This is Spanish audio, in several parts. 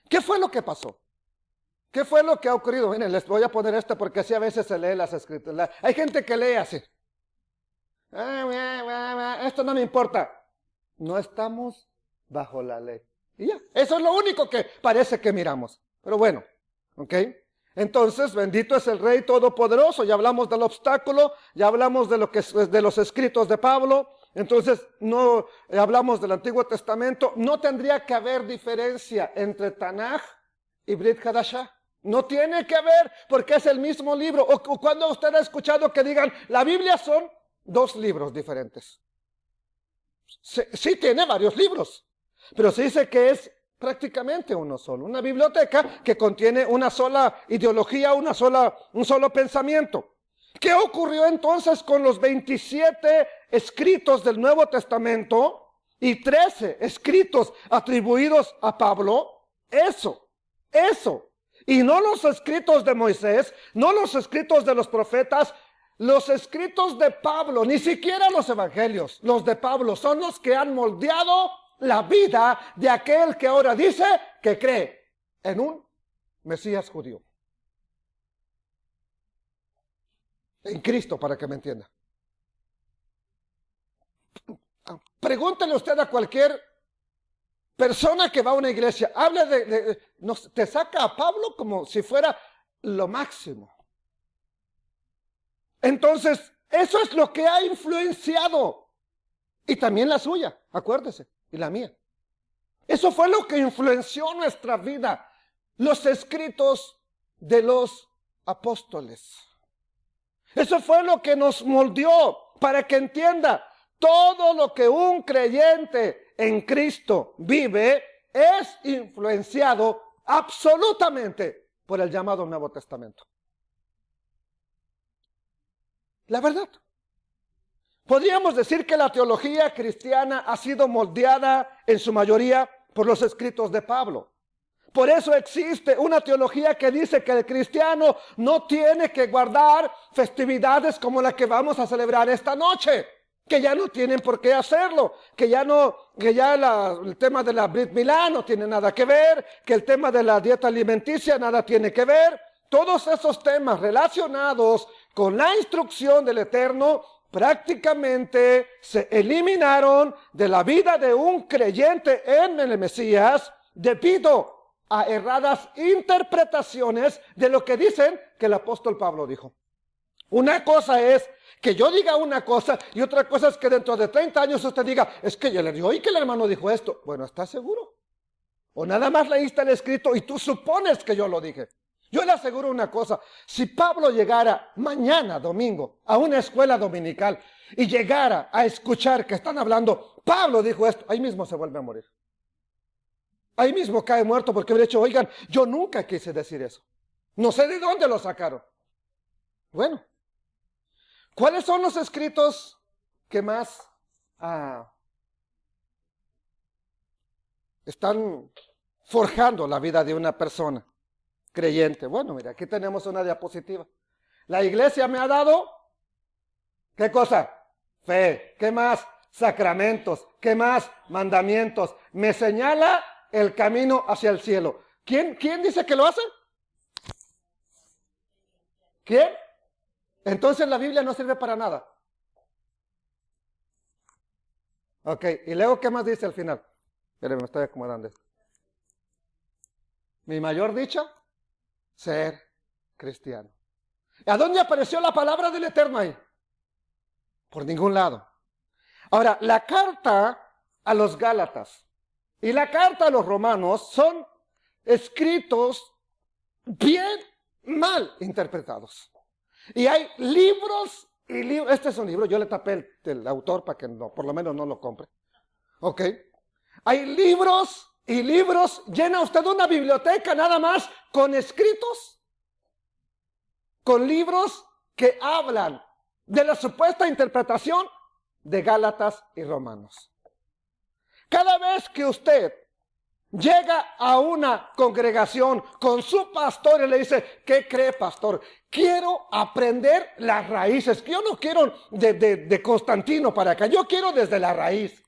¿Qué fue lo que pasó? ¿Qué fue lo que ha ocurrido? Miren, les voy a poner esto porque así a veces se lee las escrituras. Hay gente que lee así. Esto no me importa. No estamos bajo la ley. Y ya, eso es lo único que parece que miramos. Pero bueno, ¿ok? Entonces, bendito es el Rey Todopoderoso. Ya hablamos del obstáculo, ya hablamos de lo que de los escritos de Pablo. Entonces, no hablamos del Antiguo Testamento. No tendría que haber diferencia entre Tanaj y Brit Hadashah. No tiene que haber, porque es el mismo libro. O cuando usted ha escuchado que digan, la Biblia son 2 libros diferentes. Sí tiene varios libros, pero se dice que es prácticamente uno solo. Una biblioteca que contiene una sola ideología, un solo pensamiento. ¿Qué ocurrió entonces con los 27 escritos del Nuevo Testamento y 13 escritos atribuidos a Pablo? Eso. Y no los escritos de Moisés, no los escritos de los profetas, los escritos de Pablo, ni siquiera los evangelios, los de Pablo son los que han moldeado la vida de aquel que ahora dice que cree en un Mesías judío. En Cristo, para que me entienda. Pregúntele usted a cualquier persona que va a una iglesia, hable te saca a Pablo como si fuera lo máximo. Entonces, eso es lo que ha influenciado. Y también la suya, acuérdese, y la mía. Eso fue lo que influenció nuestra vida. Los escritos de los apóstoles. Eso fue lo que nos moldeó para que entienda. Todo lo que un creyente en Cristo vive es influenciado absolutamente por el llamado Nuevo Testamento. La verdad. Podríamos decir que la teología cristiana ha sido moldeada en su mayoría por los escritos de Pablo. Por eso existe una teología que dice que el cristiano no tiene que guardar festividades como la que vamos a celebrar esta noche, que ya no tienen por qué hacerlo, que ya el tema de la Brit Milá no tiene nada que ver, que el tema de la dieta alimenticia nada tiene que ver. Todos esos temas relacionados con la instrucción del Eterno prácticamente se eliminaron de la vida de un creyente en el Mesías debido a erradas interpretaciones de lo que dicen que el apóstol Pablo dijo. Una cosa es que yo diga una cosa y otra cosa es que dentro de 30 años usted diga, es que yo oí que el hermano dijo esto. Bueno, ¿estás seguro? O nada más leíste el escrito y tú supones que yo lo dije. Yo le aseguro una cosa, si Pablo llegara mañana, domingo, a una escuela dominical y llegara a escuchar que están hablando, Pablo dijo esto, ahí mismo se vuelve a morir. Ahí mismo cae muerto porque hubiera dicho, oigan, yo nunca quise decir eso. No sé de dónde lo sacaron. Bueno, ¿cuáles son los escritos que más están forjando la vida de una persona creyente? Bueno, mira, aquí tenemos una diapositiva. La iglesia me ha dado, ¿qué cosa? Fe. ¿Qué más? Sacramentos. ¿Qué más? Mandamientos. Me señala el camino hacia el cielo. ¿Quién dice que lo hace? ¿Quién? Entonces la Biblia no sirve para nada. Ok, y luego, ¿qué más dice al final? Espérenme, me estoy acomodando esto. Mi mayor dicha, ser cristiano. ¿A dónde apareció la palabra del Eterno ahí? Por ningún lado. Ahora, la carta a los Gálatas y la carta a los Romanos son escritos bien mal interpretados. Y hay libros y libros. Este es un libro, yo le tapé el autor para que por lo menos no lo compre. Ok. Hay libros y libros, llena usted una biblioteca nada más con escritos, con libros que hablan de la supuesta interpretación de Gálatas y Romanos. Cada vez que usted llega a una congregación con su pastor y le dice, ¿qué cree, pastor? Quiero aprender las raíces. Yo no quiero de Constantino para acá, yo quiero desde la raíz.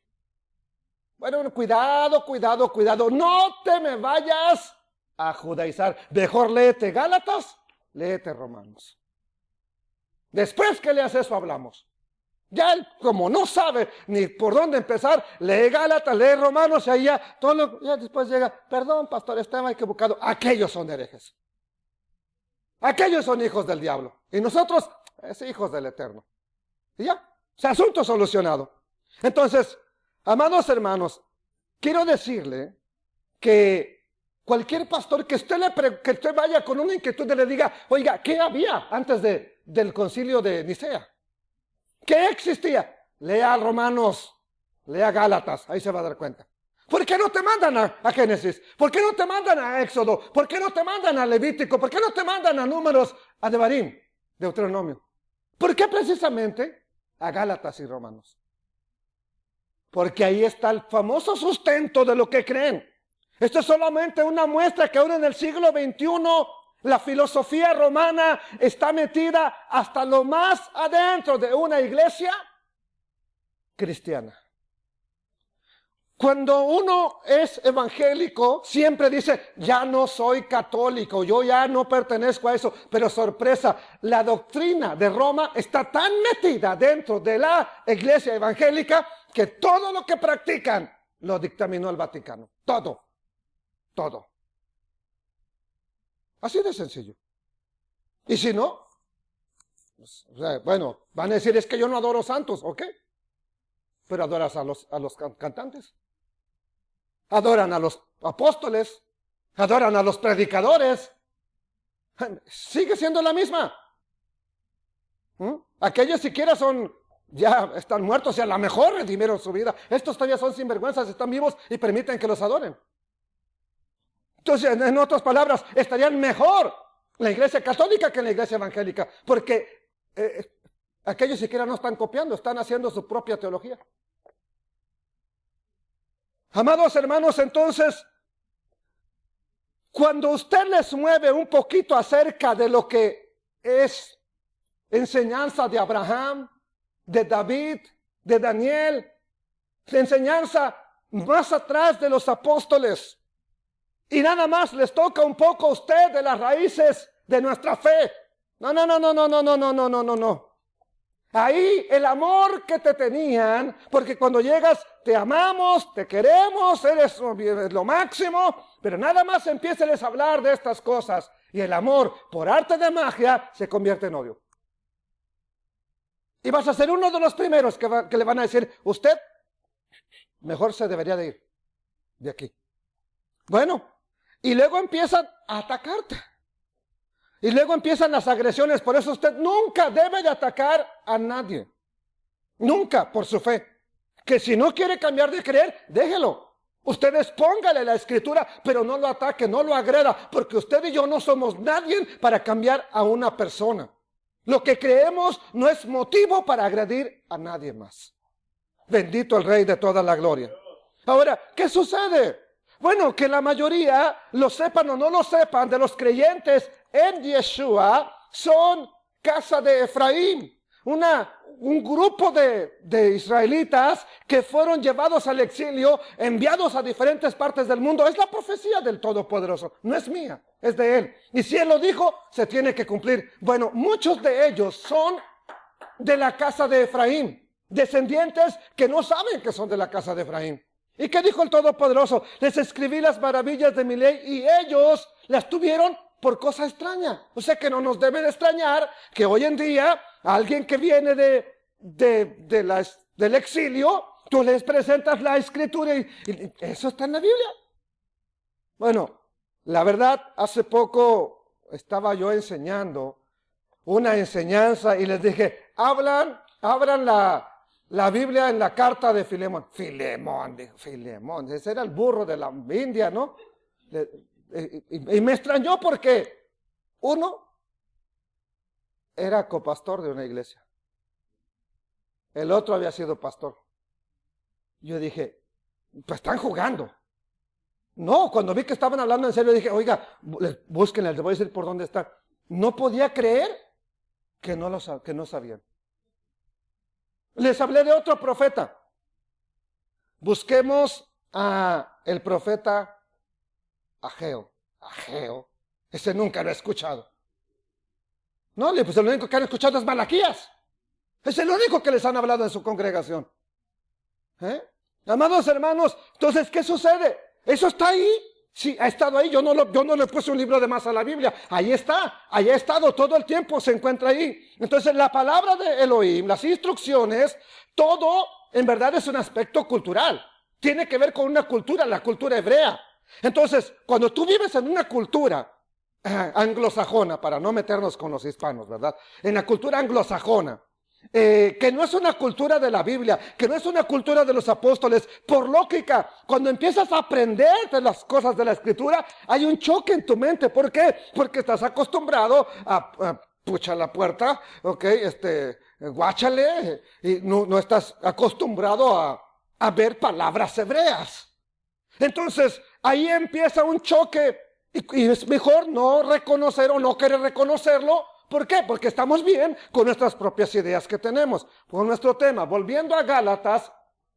Bueno, cuidado, cuidado, cuidado. No te me vayas a judaizar. Mejor léete Gálatas, léete Romanos. Después que leas eso hablamos. Ya él, como no sabe ni por dónde empezar, lee Gálatas, lee Romanos y ahí ya, ya después llega, perdón, pastor, estaba equivocado. Aquellos son herejes. Aquellos son hijos del diablo. Y nosotros, hijos del Eterno. Y ya, asunto solucionado. Entonces, amados hermanos, quiero decirle que cualquier pastor que usted vaya con una inquietud y le diga, oiga, ¿qué había antes del concilio de Nicea? ¿Qué existía? Lea Romanos, lea Gálatas, ahí se va a dar cuenta. ¿Por qué no te mandan a Génesis? ¿Por qué no te mandan a Éxodo? ¿Por qué no te mandan a Levítico? ¿Por qué no te mandan a Números, a Devarim, Deuteronomio? ¿Por qué precisamente a Gálatas y Romanos? Porque ahí está el famoso sustento de lo que creen. Esto es solamente una muestra que aún en el siglo XXI la filosofía romana está metida hasta lo más adentro de una iglesia cristiana. Cuando uno es evangélico, siempre dice, ya no soy católico, yo ya no pertenezco a eso. Pero sorpresa, la doctrina de Roma está tan metida dentro de la iglesia evangélica que todo lo que practican lo dictaminó el Vaticano. Todo. Así de sencillo. Y si no, pues, bueno, van a decir, es que yo no adoro santos, ¿ok? Pero adoras a los cantantes. Adoran a los apóstoles, adoran a los predicadores. Sigue siendo la misma. Aquellos siquiera ya están muertos y a lo mejor redimieron su vida. Estos todavía son sinvergüenzas, están vivos y permiten que los adoren. Entonces, en otras palabras, estarían mejor la iglesia católica que la iglesia evangélica, porque aquellos siquiera no están copiando, están haciendo su propia teología. Amados hermanos, entonces, cuando usted les mueve un poquito acerca de lo que es enseñanza de Abraham, de David, de Daniel, enseñanza más atrás de los apóstoles, y nada más les toca un poco a usted de las raíces de nuestra fe. No. Ahí el amor que te tenían, porque cuando llegas te amamos, te queremos, eres lo máximo, pero nada más empiecen a hablar de estas cosas y el amor por arte de magia se convierte en odio. Y vas a ser uno de los primeros que le van a decir, usted mejor se debería de ir de aquí. Bueno, y luego empiezan a atacarte. Y luego empiezan las agresiones. Por eso usted nunca debe de atacar a nadie. Nunca por su fe. Que si no quiere cambiar de creer, déjelo. Ustedes póngale la escritura, pero no lo ataque, no lo agreda. Porque usted y yo no somos nadie para cambiar a una persona. Lo que creemos no es motivo para agredir a nadie más. Bendito el Rey de toda la gloria. Ahora, ¿qué sucede? Bueno, que la mayoría, lo sepan o no lo sepan, de los creyentes en Yeshua son casa de Efraín. Un grupo de israelitas que fueron llevados al exilio, enviados a diferentes partes del mundo. Es la profecía del Todopoderoso, no es mía, es de Él. Y si Él lo dijo, se tiene que cumplir. Bueno, muchos de ellos son de la casa de Efraín, descendientes que no saben que son de la casa de Efraín. ¿Y qué dijo el Todopoderoso? Les escribí las maravillas de mi ley y ellos las tuvieron por cosa extraña. O sea que no nos debe de extrañar que hoy en día alguien que viene del exilio, tú les presentas la escritura y eso está en la Biblia. Bueno, la verdad, hace poco estaba yo enseñando una enseñanza y les dije, abran la Biblia en la carta de Filemón. Filemón, ese era el burro de la India, ¿no? Y me extrañó porque uno era copastor de una iglesia. El otro había sido pastor. Yo dije, pues están jugando. No, cuando vi que estaban hablando en serio, dije, oiga, búsquenle, les voy a decir por dónde está. No podía creer que no sabían. Les hablé de otro profeta. Busquemos a el profeta Ageo. Ageo. Ese nunca lo he escuchado. No, pues el único que han escuchado es Malaquías. Es el único que les han hablado en su congregación. Amados hermanos, entonces, ¿qué sucede? Eso está ahí. Sí, ha estado ahí. Yo no le puse un libro de más a la Biblia. Ahí está. Ahí ha estado todo el tiempo. Se encuentra ahí. Entonces, la palabra de Elohim, las instrucciones, todo en verdad es un aspecto cultural. Tiene que ver con una cultura, la cultura hebrea. Entonces, cuando tú vives en una cultura anglosajona, para no meternos con los hispanos, ¿verdad? En la cultura anglosajona, que no es una cultura de la Biblia, que no es una cultura de los apóstoles, por lógica, cuando empiezas a aprender de las cosas de la Escritura, hay un choque en tu mente. ¿Por qué? Porque estás acostumbrado a pucha la puerta, ok, guáchale, y no estás acostumbrado a ver palabras hebreas. Entonces, ahí empieza un choque, y es mejor no reconocer o no querer reconocerlo. ¿Por qué? Porque estamos bien con nuestras propias ideas que tenemos. Por nuestro tema, volviendo a Gálatas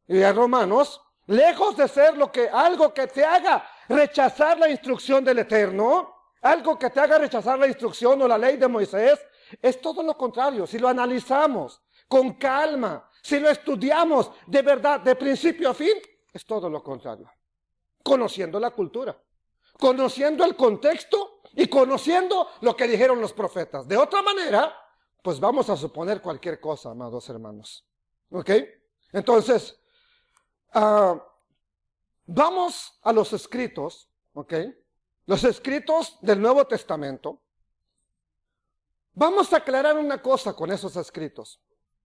y a Romanos, lejos de ser algo que te haga rechazar la instrucción del Eterno, algo que te haga rechazar la instrucción o la ley de Moisés, es todo lo contrario. Si lo analizamos con calma, si lo estudiamos de verdad, de principio a fin, es todo lo contrario. Conociendo la cultura, conociendo el contexto y conociendo lo que dijeron los profetas. De otra manera, pues vamos a suponer cualquier cosa, amados hermanos. ¿Ok? Entonces, vamos a los escritos, ¿ok? Los escritos del Nuevo Testamento. Vamos a aclarar una cosa con esos escritos.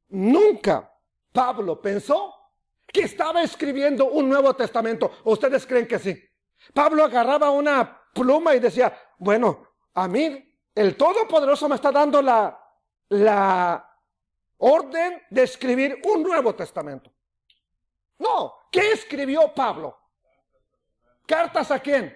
Nunca Pablo pensó que estaba escribiendo un Nuevo Testamento. ¿Ustedes creen que sí? Pablo agarraba una pluma y decía, bueno, a mí el Todopoderoso me está dando la orden de escribir un Nuevo Testamento. No, ¿qué escribió Pablo? ¿Cartas a quién?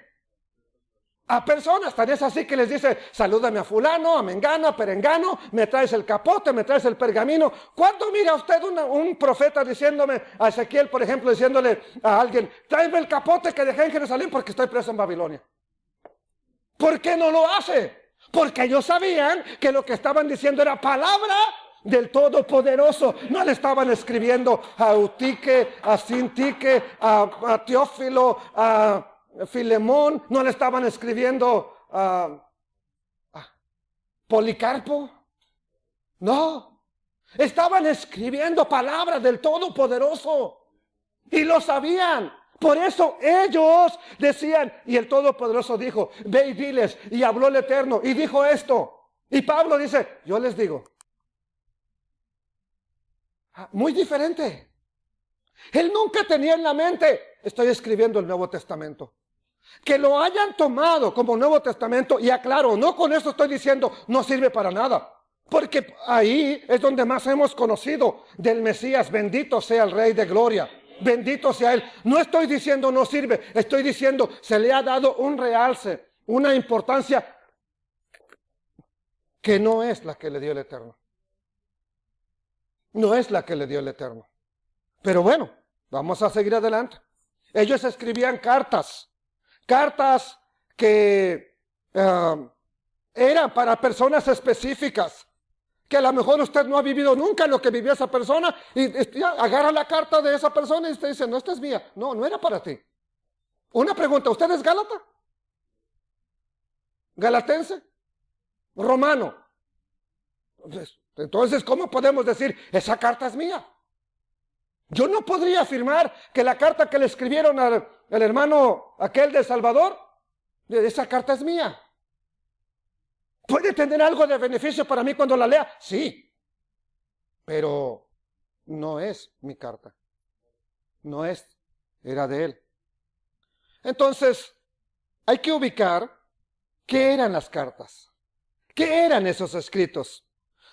A personas. Tan es así que les dice, salúdame a fulano, a mengano, a perengano, me traes el capote, me traes el pergamino. ¿Cuándo mira usted un profeta diciéndome, a Ezequiel, por ejemplo, diciéndole a alguien, tráeme el capote que dejé en Jerusalén porque estoy preso en Babilonia? ¿Por qué no lo hace? Porque ellos sabían que lo que estaban diciendo era palabra del Todopoderoso. No le estaban escribiendo a Eutique, a Sintique, a Teófilo, a Filemón, no le estaban escribiendo a Policarpo. No, estaban escribiendo palabras del Todopoderoso y lo sabían. Por eso ellos decían, y el Todopoderoso dijo, ve y diles, y habló el Eterno, y dijo esto. Y Pablo dice, yo les digo. Muy diferente. Él nunca tenía en la mente, estoy escribiendo el Nuevo Testamento. Que lo hayan tomado como Nuevo Testamento, y aclaro, no con eso estoy diciendo, no sirve para nada. Porque ahí es donde más hemos conocido del Mesías. Bendito sea el Rey de Gloria. Bendito sea Él. No estoy diciendo no sirve, estoy diciendo se le ha dado un realce, una importancia que no es la que le dio el Eterno. No es la que le dio el Eterno. Pero bueno, vamos a seguir adelante. Ellos escribían cartas que eran para personas específicas, que a lo mejor usted no ha vivido nunca lo que vivió esa persona, y agarra la carta de esa persona y usted dice, no, esta es mía. No, no era para ti. Una pregunta, ¿usted es gálata? ¿Galatense? ¿Romano? Entonces, ¿cómo podemos decir, esa carta es mía? Yo no podría afirmar que la carta que le escribieron al hermano aquel de El Salvador, esa carta es mía. ¿Puede tener algo de beneficio para mí cuando la lea? Sí, pero no es mi carta. No es, era de él. Entonces, hay que ubicar qué eran las cartas. ¿Qué eran esos escritos?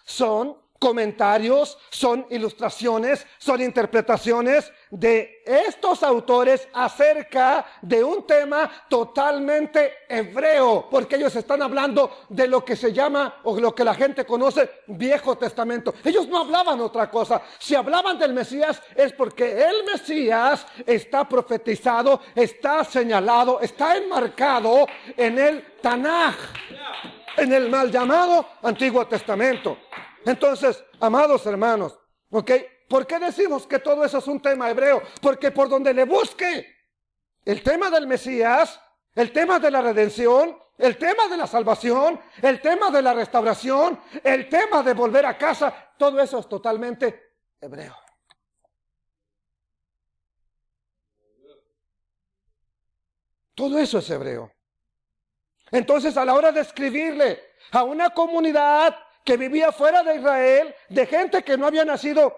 Son comentarios, son ilustraciones, son interpretaciones de estos autores acerca de un tema totalmente hebreo, porque ellos están hablando de lo que se llama, o lo que la gente conoce, Viejo Testamento. Ellos no hablaban otra cosa. Si hablaban del Mesías es porque el Mesías está profetizado, está señalado, está enmarcado en el Tanaj, en el mal llamado Antiguo Testamento. Entonces, amados hermanos, ¿ok? ¿Por qué decimos que todo eso es un tema hebreo? Porque por donde le busque el tema del Mesías, el tema de la redención, el tema de la salvación, el tema de la restauración, el tema de volver a casa, todo eso es totalmente hebreo. Todo eso es hebreo. Entonces, a la hora de escribirle a una comunidad que vivía fuera de Israel, de gente que no había nacido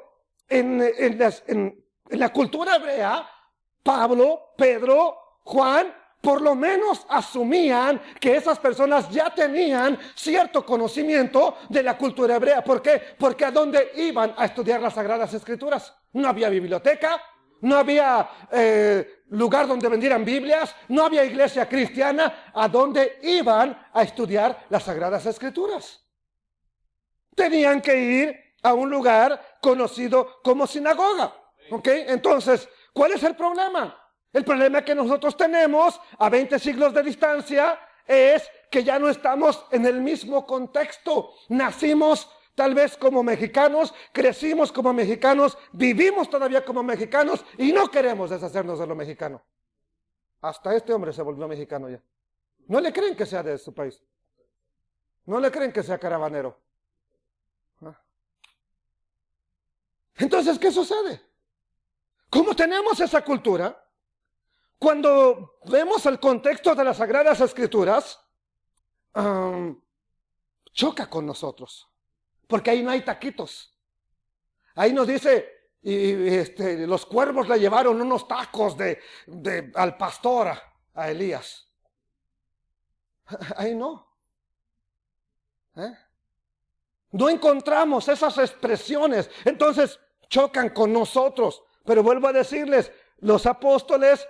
en la cultura hebrea, Pablo, Pedro, Juan, por lo menos asumían que esas personas ya tenían cierto conocimiento de la cultura hebrea. ¿Por qué? Porque a dónde iban a estudiar las Sagradas Escrituras. No había biblioteca, no había lugar donde vendieran Biblias, no había iglesia cristiana. ¿A dónde iban a estudiar las Sagradas Escrituras? Tenían que ir a un lugar conocido como sinagoga. ¿Ok? Entonces, ¿cuál es el problema? El problema que nosotros tenemos a 20 siglos de distancia es que ya no estamos en el mismo contexto. Nacimos tal vez como mexicanos, crecimos como mexicanos, vivimos todavía como mexicanos y no queremos deshacernos de lo mexicano. Hasta este hombre se volvió mexicano ya. ¿No le creen que sea de su país? ¿No le creen que sea caravanero? Entonces, ¿qué sucede? Como tenemos esa cultura, cuando vemos el contexto de las Sagradas Escrituras, choca con nosotros, porque ahí no hay taquitos. Ahí nos dice, los cuervos le llevaron unos tacos al pastor, a Elías. Ahí no. No encontramos esas expresiones. Entonces chocan con nosotros. Pero vuelvo a decirles, los apóstoles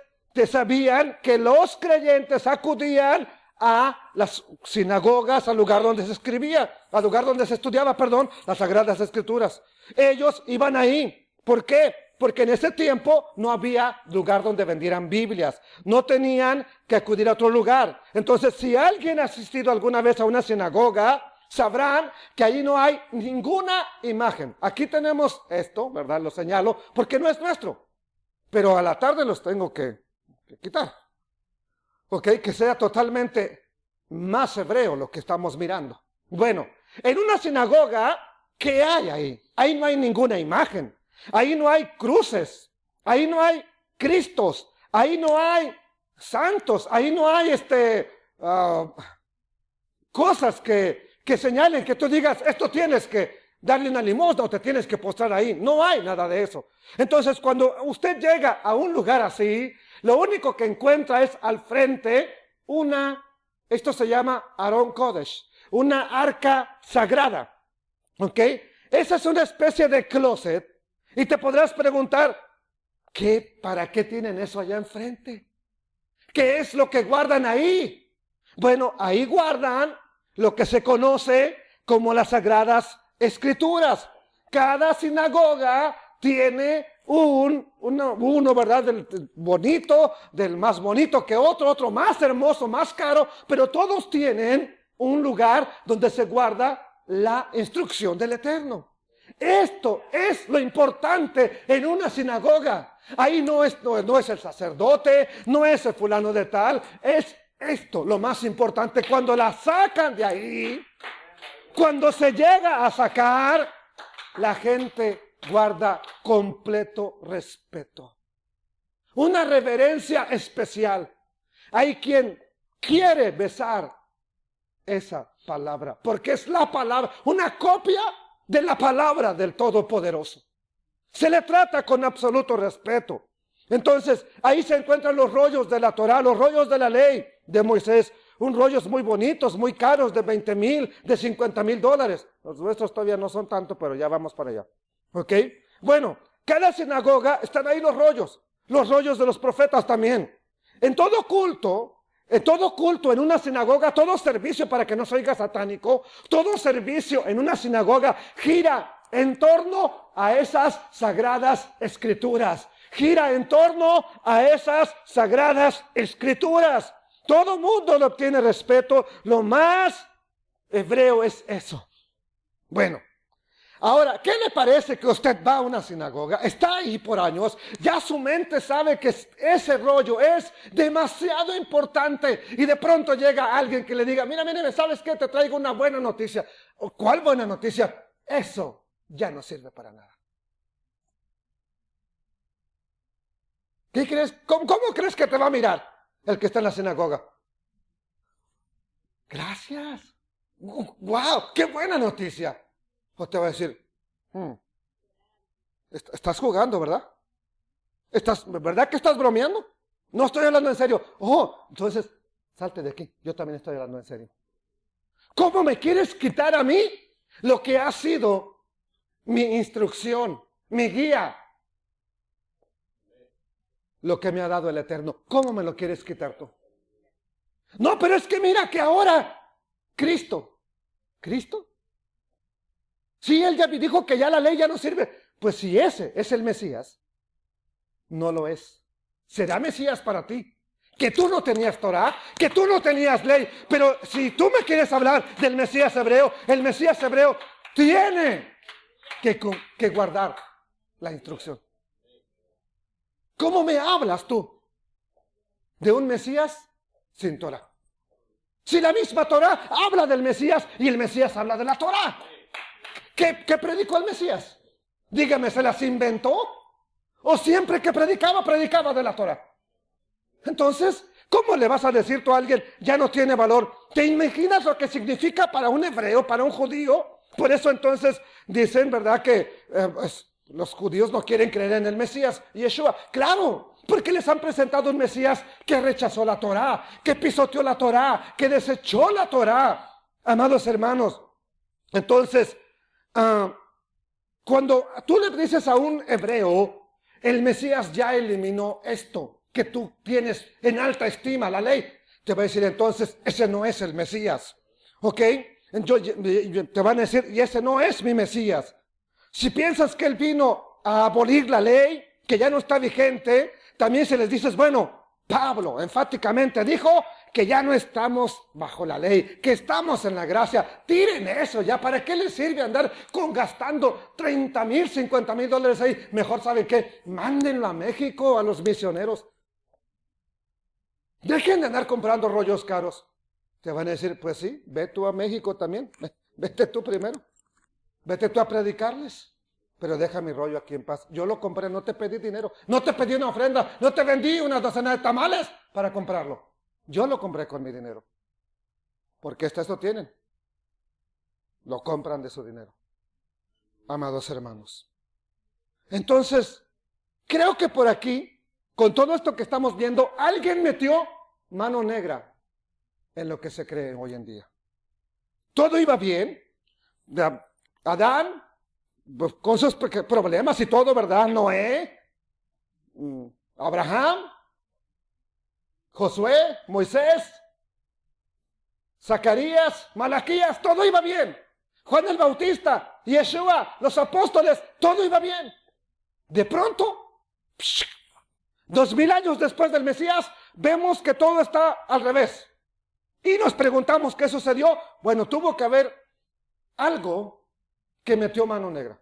sabían que los creyentes acudían a las sinagogas, al lugar donde se escribía, al lugar donde se estudiaba, las Sagradas Escrituras. Ellos iban ahí. ¿Por qué? Porque en ese tiempo no había lugar donde vendieran Biblias. No tenían que acudir a otro lugar. Entonces, si alguien ha asistido alguna vez a una sinagoga, sabrán que ahí no hay ninguna imagen. Aquí tenemos esto, ¿verdad? Lo señalo, porque no es nuestro. Pero a la tarde los tengo que quitar. ¿Ok? Que sea totalmente más hebreo lo que estamos mirando. Bueno, en una sinagoga, ¿qué hay ahí? Ahí no hay ninguna imagen. Ahí no hay cruces. Ahí no hay cristos. Ahí no hay santos. Ahí no hay cosas que señalen, que tú digas, esto tienes que darle una limosna o te tienes que postrar ahí. No hay nada de eso. Entonces, cuando usted llega a un lugar así, lo único que encuentra es al frente esto se llama Aarón Kodesh, una arca sagrada. ¿Ok? Esa es una especie de closet. Y te podrás preguntar, ¿para qué tienen eso allá enfrente? ¿Qué es lo que guardan ahí? Bueno, ahí guardan lo que se conoce como las Sagradas Escrituras. Cada sinagoga tiene uno, ¿verdad? Del bonito, del más bonito que otro más hermoso, más caro, pero todos tienen un lugar donde se guarda la instrucción del Eterno. Esto es lo importante en una sinagoga. Ahí no es el sacerdote, no es el fulano de tal, es esto lo más importante. Cuando la sacan de ahí, cuando se llega a sacar, la gente guarda completo respeto, una reverencia especial. Hay quien quiere besar esa palabra, porque es la palabra, una copia de la palabra del Todopoderoso. Se le trata con absoluto respeto. Entonces, ahí se encuentran los rollos de la Torá, los rollos de la ley de Moisés. rollos muy bonitos, muy caros, de 20,000, de 50,000 dólares. Los nuestros todavía no son tanto, pero ya vamos para allá. ¿Ok? Bueno, cada sinagoga están ahí los rollos de los profetas también. En todo culto, en una sinagoga, todo servicio, para que no se oiga satánico, todo servicio en una sinagoga gira en torno a esas sagradas escrituras. Gira en torno a esas sagradas escrituras. Todo mundo le obtiene respeto. Lo más hebreo es eso. Bueno, ahora, ¿qué le parece que usted va a una sinagoga? Está ahí por años. Ya su mente sabe que ese rollo es demasiado importante. Y de pronto llega alguien que le diga, mira, ¿sabes qué? Te traigo una buena noticia. ¿Cuál buena noticia? Eso ya no sirve para nada. ¿Qué crees? ¿Cómo crees que te va a mirar el que está en la sinagoga? Gracias. ¡Wow! ¡Qué buena noticia! O te va a decir, estás jugando, ¿verdad? ¿Verdad que estás bromeando? No estoy hablando en serio. Oh, entonces, salte de aquí. Yo también estoy hablando en serio. ¿Cómo me quieres quitar a mí lo que ha sido mi instrucción, mi guía? Lo que me ha dado el Eterno. ¿Cómo me lo quieres quitar tú? No, pero es que mira que ahora ¿Cristo? Sí, él ya dijo que ya la ley ya no sirve. Pues si ese es el Mesías, no lo es. Será Mesías para ti. Que tú no tenías Torah, que tú no tenías ley. Pero si tú me quieres hablar del Mesías hebreo, el Mesías hebreo tiene que guardar la instrucción. ¿Cómo me hablas tú de un Mesías sin Torah? Si la misma Torah habla del Mesías y el Mesías habla de la Torah. ¿Qué predicó el Mesías? Dígame, ¿se las inventó? ¿O siempre que predicaba de la Torah? Entonces, ¿cómo le vas a decir tú a alguien ya no tiene valor? ¿Te imaginas lo que significa para un hebreo, para un judío? Por eso entonces dicen, ¿verdad? Que los judíos no quieren creer en el Mesías, Yeshua. Claro, porque les han presentado un Mesías que rechazó la Torá, que pisoteó la Torá, que desechó la Torá. Amados hermanos, entonces, cuando tú le dices a un hebreo, el Mesías ya eliminó esto que tú tienes en alta estima, la ley, te va a decir entonces, ese no es el Mesías. ¿Ok? Te van a decir, y ese no es mi Mesías. Si piensas que él vino a abolir la ley, que ya no está vigente, también se les dices, bueno, Pablo enfáticamente dijo que ya no estamos bajo la ley, que estamos en la gracia. Tiren eso ya, ¿para qué les sirve andar gastando 30,000, 50,000 dólares ahí? Mejor, ¿saben qué? Mándenlo a México, a los misioneros. Dejen de andar comprando rollos caros. Te van a decir, pues sí, ve tú a México también, vete tú primero. Vete tú a predicarles, pero deja mi rollo aquí en paz. Yo lo compré, no te pedí dinero, no te pedí una ofrenda, no te vendí una docena de tamales para comprarlo. Yo lo compré con mi dinero. Porque esto tienen. Lo compran de su dinero. Amados hermanos. Entonces, creo que por aquí, con todo esto que estamos viendo, alguien metió mano negra en lo que se cree hoy en día. Todo iba bien. Adán, con sus problemas y todo, ¿verdad? Noé, Abraham, Josué, Moisés, Zacarías, Malaquías, todo iba bien. Juan el Bautista, Yeshua, los apóstoles, todo iba bien. De pronto, 2000 años después del Mesías, vemos que todo está al revés. Y nos preguntamos qué sucedió. Bueno, tuvo que haber algo que metió mano negra.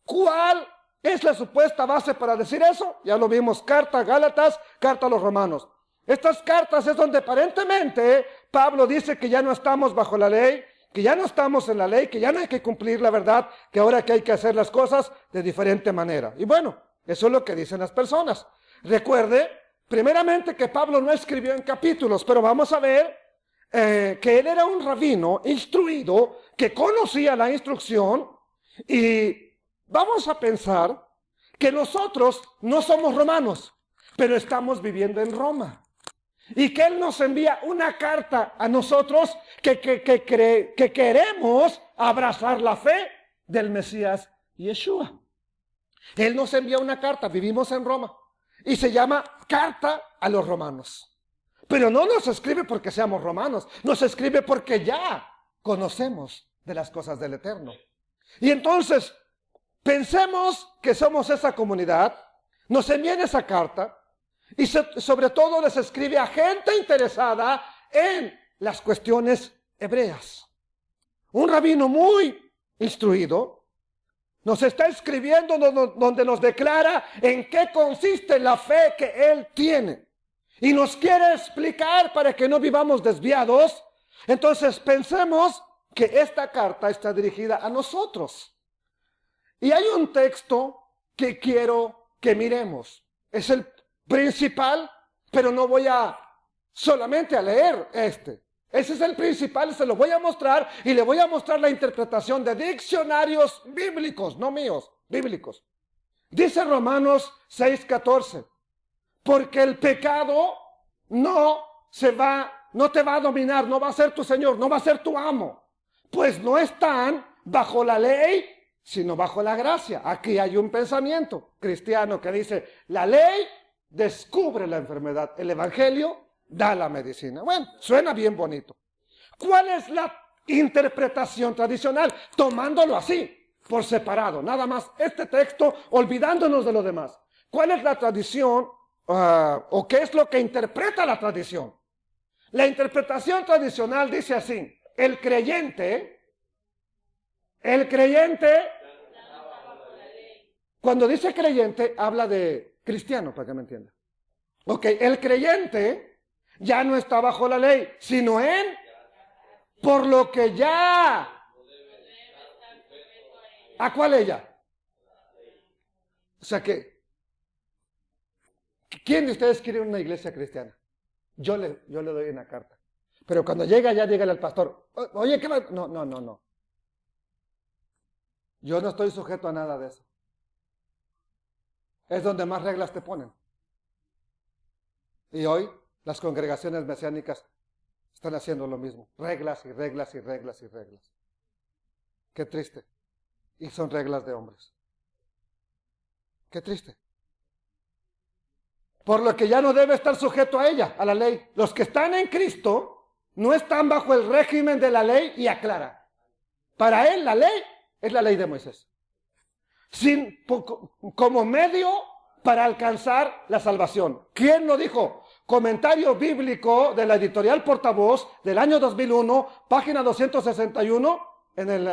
¿Cuál es la supuesta base para decir eso? Ya lo vimos, carta a Gálatas, carta a los Romanos. Estas cartas es donde aparentemente Pablo dice que ya no estamos bajo la ley, que ya no estamos en la ley, que ya no hay que cumplir la verdad, que ahora que hay que hacer las cosas de diferente manera. Y bueno, eso es lo que dicen las personas. Recuerde, primeramente, que Pablo no escribió en capítulos, pero vamos a ver que él era un rabino instruido, que conocía la instrucción, y vamos a pensar que nosotros no somos romanos, pero estamos viviendo en Roma. y que Él nos envía una carta a nosotros que queremos abrazar la fe del Mesías Yeshua. Él nos envía una carta, vivimos en Roma, y se llama Carta a los Romanos. Pero no nos escribe porque seamos romanos, nos escribe porque ya conocemos de las cosas del Eterno. Y entonces, pensemos que somos esa comunidad, nos envían esa carta, y sobre todo les escribe a gente interesada en las cuestiones hebreas. Un rabino muy instruido nos está escribiendo donde nos declara en qué consiste la fe que él tiene. Y nos quiere explicar para que no vivamos desviados. Entonces pensemos que esta carta está dirigida a nosotros. Y hay un texto que quiero que miremos. Es el principal, pero no voy a solamente a leer este. Ese es el principal, se lo voy a mostrar y le voy a mostrar la interpretación de diccionarios bíblicos, no míos, bíblicos. Dice Romanos 6:14, porque el pecado no te va a dominar, no va a ser tu Señor, no va a ser tu amo, pues no están bajo la ley, sino bajo la gracia. Aquí hay un pensamiento cristiano que dice, la ley descubre la enfermedad, el evangelio da la medicina. Bueno, suena bien bonito. ¿Cuál es la interpretación tradicional? Tomándolo así, por separado, nada más este texto, olvidándonos de lo demás. ¿Cuál es la tradición o qué es lo que interpreta la tradición? La interpretación tradicional dice así, el creyente, cuando dice creyente, habla de cristiano, para que me entienda. Ok, el creyente ya no está bajo la ley, sino por lo que ya. ¿A cuál ella? O sea que, ¿quién de ustedes quiere una iglesia cristiana? Yo le doy una carta. Pero cuando llega ya, dígale al pastor, oye, ¿qué va? No. Yo no estoy sujeto a nada de eso. Es donde más reglas te ponen. Y hoy las congregaciones mesiánicas están haciendo lo mismo. Reglas y reglas y reglas y reglas. Qué triste. Y son reglas de hombres. Qué triste. Por lo que ya no debe estar sujeto a ella, a la ley. Los que están en Cristo no están bajo el régimen de la ley y aclara. Para él la ley es la ley de Moisés. Como medio para alcanzar la salvación. ¿Quién lo dijo? Comentario bíblico de la editorial Portavoz del año 2001, página 261, en el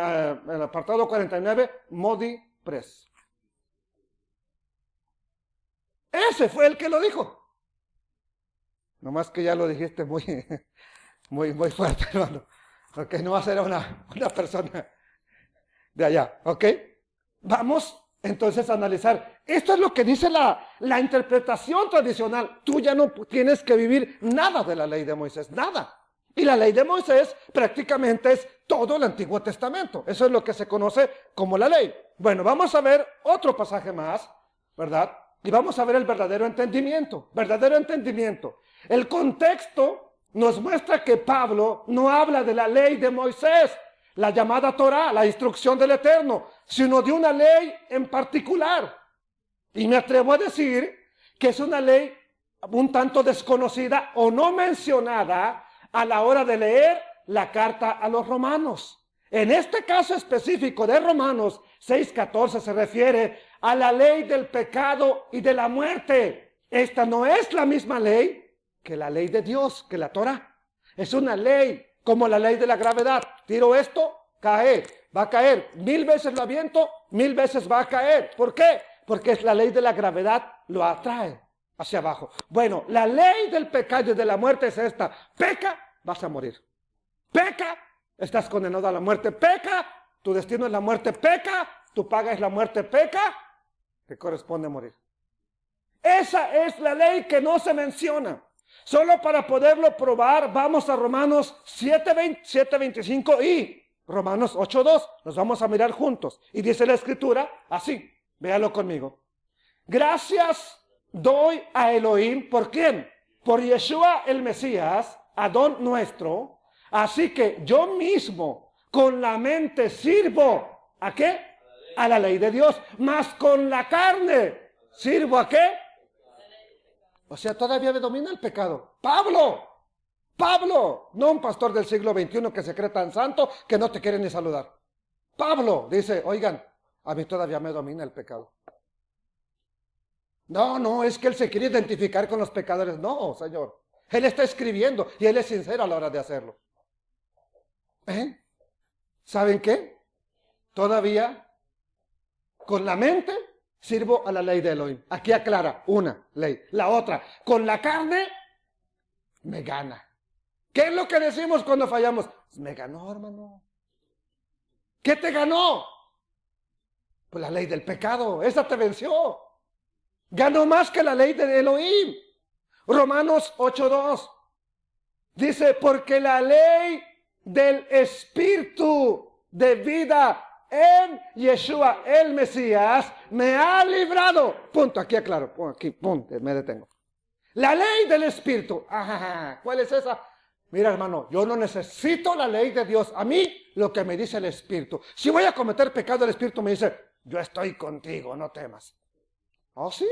apartado 49, Modi Press. Ese fue el que lo dijo. Nomás que ya lo dijiste muy fuerte, hermano. Ok, no va a ser una persona de allá, ok. Vamos entonces a analizar. Esto es lo que dice la interpretación tradicional. Tú ya no tienes que vivir nada de la ley de Moisés, nada. Y la ley de Moisés prácticamente es todo el Antiguo Testamento. Eso es lo que se conoce como la ley. Bueno, vamos a ver otro pasaje más, ¿verdad? Y vamos a ver el verdadero entendimiento. Verdadero entendimiento. El contexto nos muestra que Pablo no habla de la ley de Moisés, la llamada Torá, la instrucción del Eterno, sino de una ley en particular. Y me atrevo a decir que es una ley un tanto desconocida o no mencionada a la hora de leer la carta a los romanos. En este caso específico de Romanos 6:14 se refiere a la ley del pecado y de la muerte. Esta no es la misma ley que la ley de Dios, que la Torá. Es una ley como la ley de la gravedad. Tiro esto, cae, va a caer. 1000 veces lo aviento, 1000 veces va a caer. ¿Por qué? Porque es la ley de la gravedad, lo atrae hacia abajo. Bueno, la ley del pecado y de la muerte es esta. Peca, vas a morir. Peca, estás condenado a la muerte. Peca, tu destino es la muerte. Peca, tu paga es la muerte. Peca, te corresponde morir. Esa es la ley que no se menciona. Solo para poderlo probar, vamos a Romanos 7:25 y Romanos 8:2. Los vamos a mirar juntos. Y dice la Escritura así, véalo conmigo. Gracias doy a Elohim, ¿por quién? por Yeshua el Mesías, Adón nuestro, así que yo mismo con la mente sirvo, ¿a qué? A la ley de Dios, mas con la carne, ¿sirvo a qué? O sea, todavía me domina el pecado. Pablo, no un pastor del siglo XXI que se cree tan santo que no te quiere ni saludar. Pablo dice, oigan, a mí todavía me domina el pecado. No, es que él se quiere identificar con los pecadores. No, Señor. Él está escribiendo y él es sincero a la hora de hacerlo. ¿Saben qué? Todavía con la mente sirvo a la ley de Elohim. Aquí aclara una ley. La otra, con la carne me gana. ¿Qué es lo que decimos cuando fallamos? Me ganó, hermano. ¿Qué te ganó? Pues la ley del pecado. Esa te venció. Ganó más que la ley de Elohim. Romanos 8:2 dice, porque la ley del Espíritu de vida en Yeshua el Mesías me ha librado. Punto, aquí aclaro, aquí, punto, me detengo. La ley del Espíritu. ¿Cuál es esa? Mira, hermano, yo no necesito la ley de Dios. A mí lo que me dice el Espíritu. Si voy a cometer pecado, el Espíritu me dice, yo estoy contigo, no temas. Oh, sí.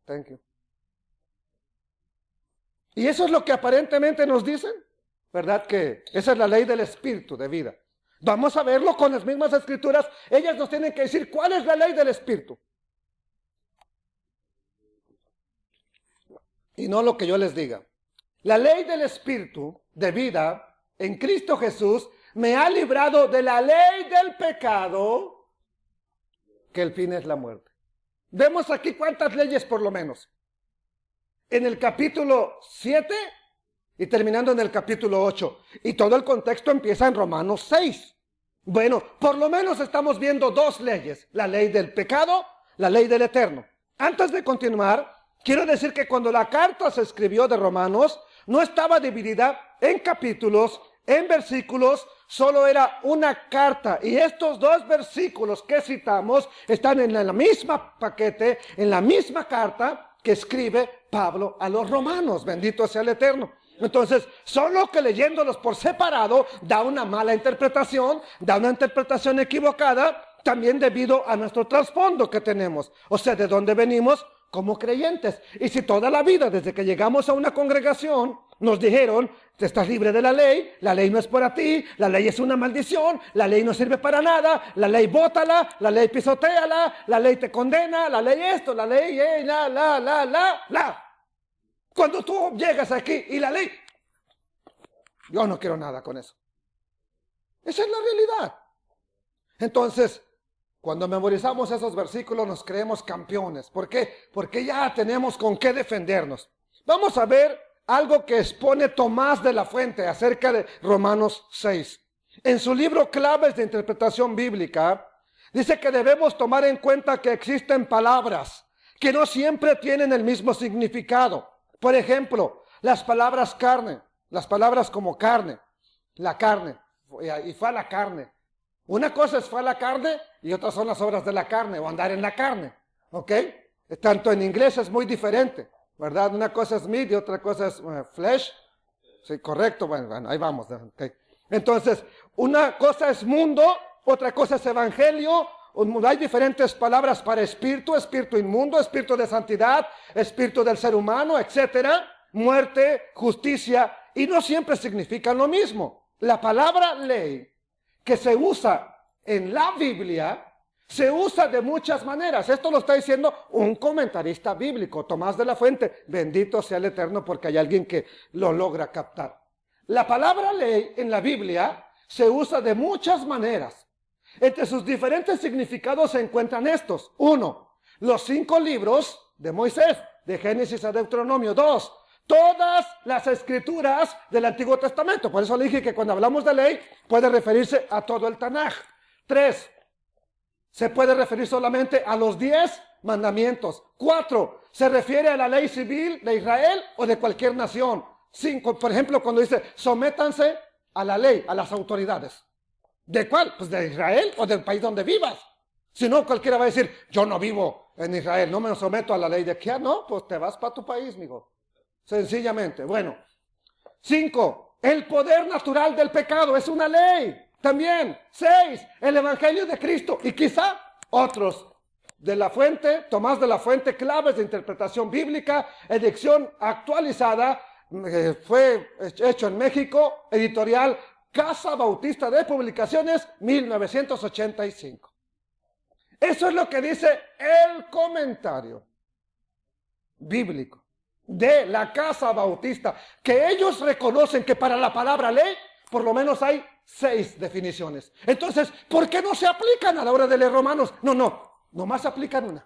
Thank you. Y eso es lo que aparentemente nos dicen, ¿verdad? Que esa es la ley del Espíritu de vida. Vamos a verlo con las mismas escrituras. Ellas nos tienen que decir cuál es la ley del Espíritu. Y no lo que yo les diga. La ley del Espíritu de vida en Cristo Jesús me ha librado de la ley del pecado, que el fin es la muerte. Vemos aquí cuántas leyes por lo menos. En el capítulo 7 y terminando en el capítulo 8. Y todo el contexto empieza en Romanos 6. Bueno, por lo menos estamos viendo dos leyes. La ley del pecado, la ley del eterno. Antes de continuar, quiero decir que cuando la carta se escribió de Romanos, no estaba dividida en capítulos, en versículos, solo era una carta. Y estos dos versículos que citamos están en la misma paquete, en la misma carta que escribe Pablo a los romanos. Bendito sea el Eterno. Entonces, solo que leyéndolos por separado da una mala interpretación, da una interpretación equivocada, también debido a nuestro trasfondo que tenemos. O sea, de dónde venimos como creyentes. Y si toda la vida, desde que llegamos a una congregación, nos dijeron, estás libre de la ley no es para ti, la ley es una maldición, la ley no sirve para nada, la ley bótala, la ley pisotéala, la ley te condena, la ley esto, la ley, la. Cuando tú llegas aquí y la ley, yo no quiero nada con eso. Esa es la realidad. Entonces, cuando memorizamos esos versículos nos creemos campeones. ¿Por qué? Porque ya tenemos con qué defendernos. Vamos a ver algo que expone Tomás de la Fuente acerca de Romanos 6. En su libro Claves de Interpretación Bíblica, dice que debemos tomar en cuenta que existen palabras que no siempre tienen el mismo significado. Por ejemplo, las palabras carne, las palabras como carne, la carne, y fue a la carne. Una cosa es fue a la carne y otras son las obras de la carne o andar en la carne, ¿ok? Tanto en inglés es muy diferente, ¿verdad? Una cosa es meat y otra cosa es flesh. Sí, correcto, bueno, ahí vamos. Okay. Entonces, una cosa es mundo, otra cosa es evangelio. Hay diferentes palabras para espíritu, espíritu inmundo, espíritu de santidad, espíritu del ser humano, etcétera. Muerte, justicia, y no siempre significan lo mismo. La palabra ley que se usa en la Biblia, se usa de muchas maneras. Esto lo está diciendo un comentarista bíblico, Tomás de la Fuente. Bendito sea el Eterno porque hay alguien que lo logra captar. La palabra ley en la Biblia se usa de muchas maneras. Entre sus diferentes significados se encuentran estos. 1. Los 5 libros de Moisés, de Génesis a Deuteronomio. 2. Todas las escrituras del Antiguo Testamento. Por eso le dije que cuando hablamos de ley puede referirse a todo el Tanaj. 3. Se puede referir solamente a los 10 mandamientos. 4. Se refiere a la ley civil de Israel o de cualquier nación. 5. Por ejemplo, cuando dice sométanse a la ley, a las autoridades. ¿De cuál? Pues de Israel o del país donde vivas. Si no, cualquiera va a decir, yo no vivo en Israel, no me someto a la ley de aquí. No, pues te vas para tu país, mijo. Sencillamente. Bueno. 5. El poder natural del pecado es una ley. También. 6. El evangelio de Cristo. Y quizá otros de la fuente, Tomás de la Fuente, claves de interpretación bíblica, edición actualizada, fue hecho en México, editorial Casa Bautista de Publicaciones, 1985. Eso es lo que dice el comentario bíblico de la Casa Bautista, que ellos reconocen que para la palabra ley, por lo menos hay 6 definiciones. Entonces, ¿por qué no se aplican a la hora de leer Romanos? No, nomás aplican una.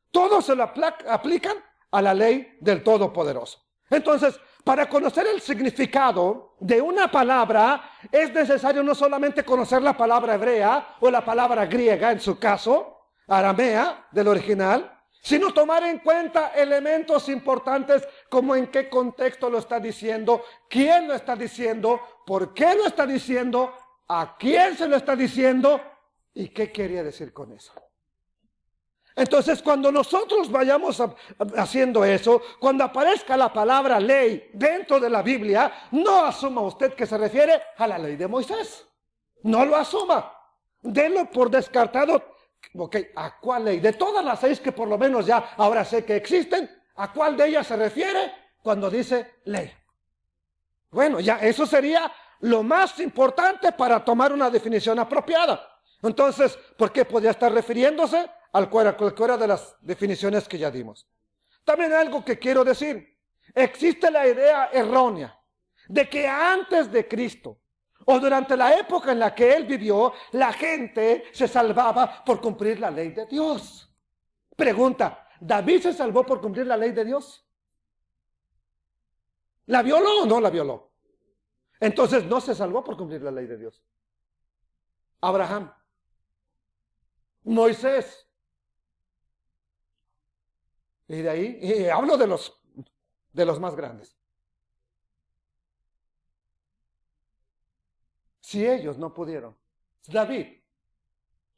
Todos se lo aplican a la ley del Todopoderoso. Entonces, para conocer el significado de una palabra, es necesario no solamente conocer la palabra hebrea o la palabra griega, en su caso, aramea del original, sino tomar en cuenta elementos importantes como en qué contexto lo está diciendo, quién lo está diciendo, por qué lo está diciendo, a quién se lo está diciendo y qué quería decir con eso. Entonces, cuando nosotros vayamos haciendo eso, cuando aparezca la palabra ley dentro de la Biblia, no asuma usted que se refiere a la ley de Moisés. No lo asuma. Denlo por descartado. Ok, ¿a cuál ley? De todas las 6 que por lo menos ya ahora sé que existen, ¿a cuál de ellas se refiere cuando dice ley? Bueno, ya eso sería lo más importante para tomar una definición apropiada. Entonces, ¿por qué podría estar refiriéndose a cualquiera de las definiciones que ya dimos? También algo que quiero decir. Existe la idea errónea de que antes de Cristo o durante la época en la que él vivió, la gente se salvaba por cumplir la ley de Dios. Pregunta, ¿David se salvó por cumplir la ley de Dios? ¿La violó o no la violó? Entonces no se salvó por cumplir la ley de Dios. Abraham, Moisés. Y de ahí, y hablo de los más grandes. Si ellos no pudieron, David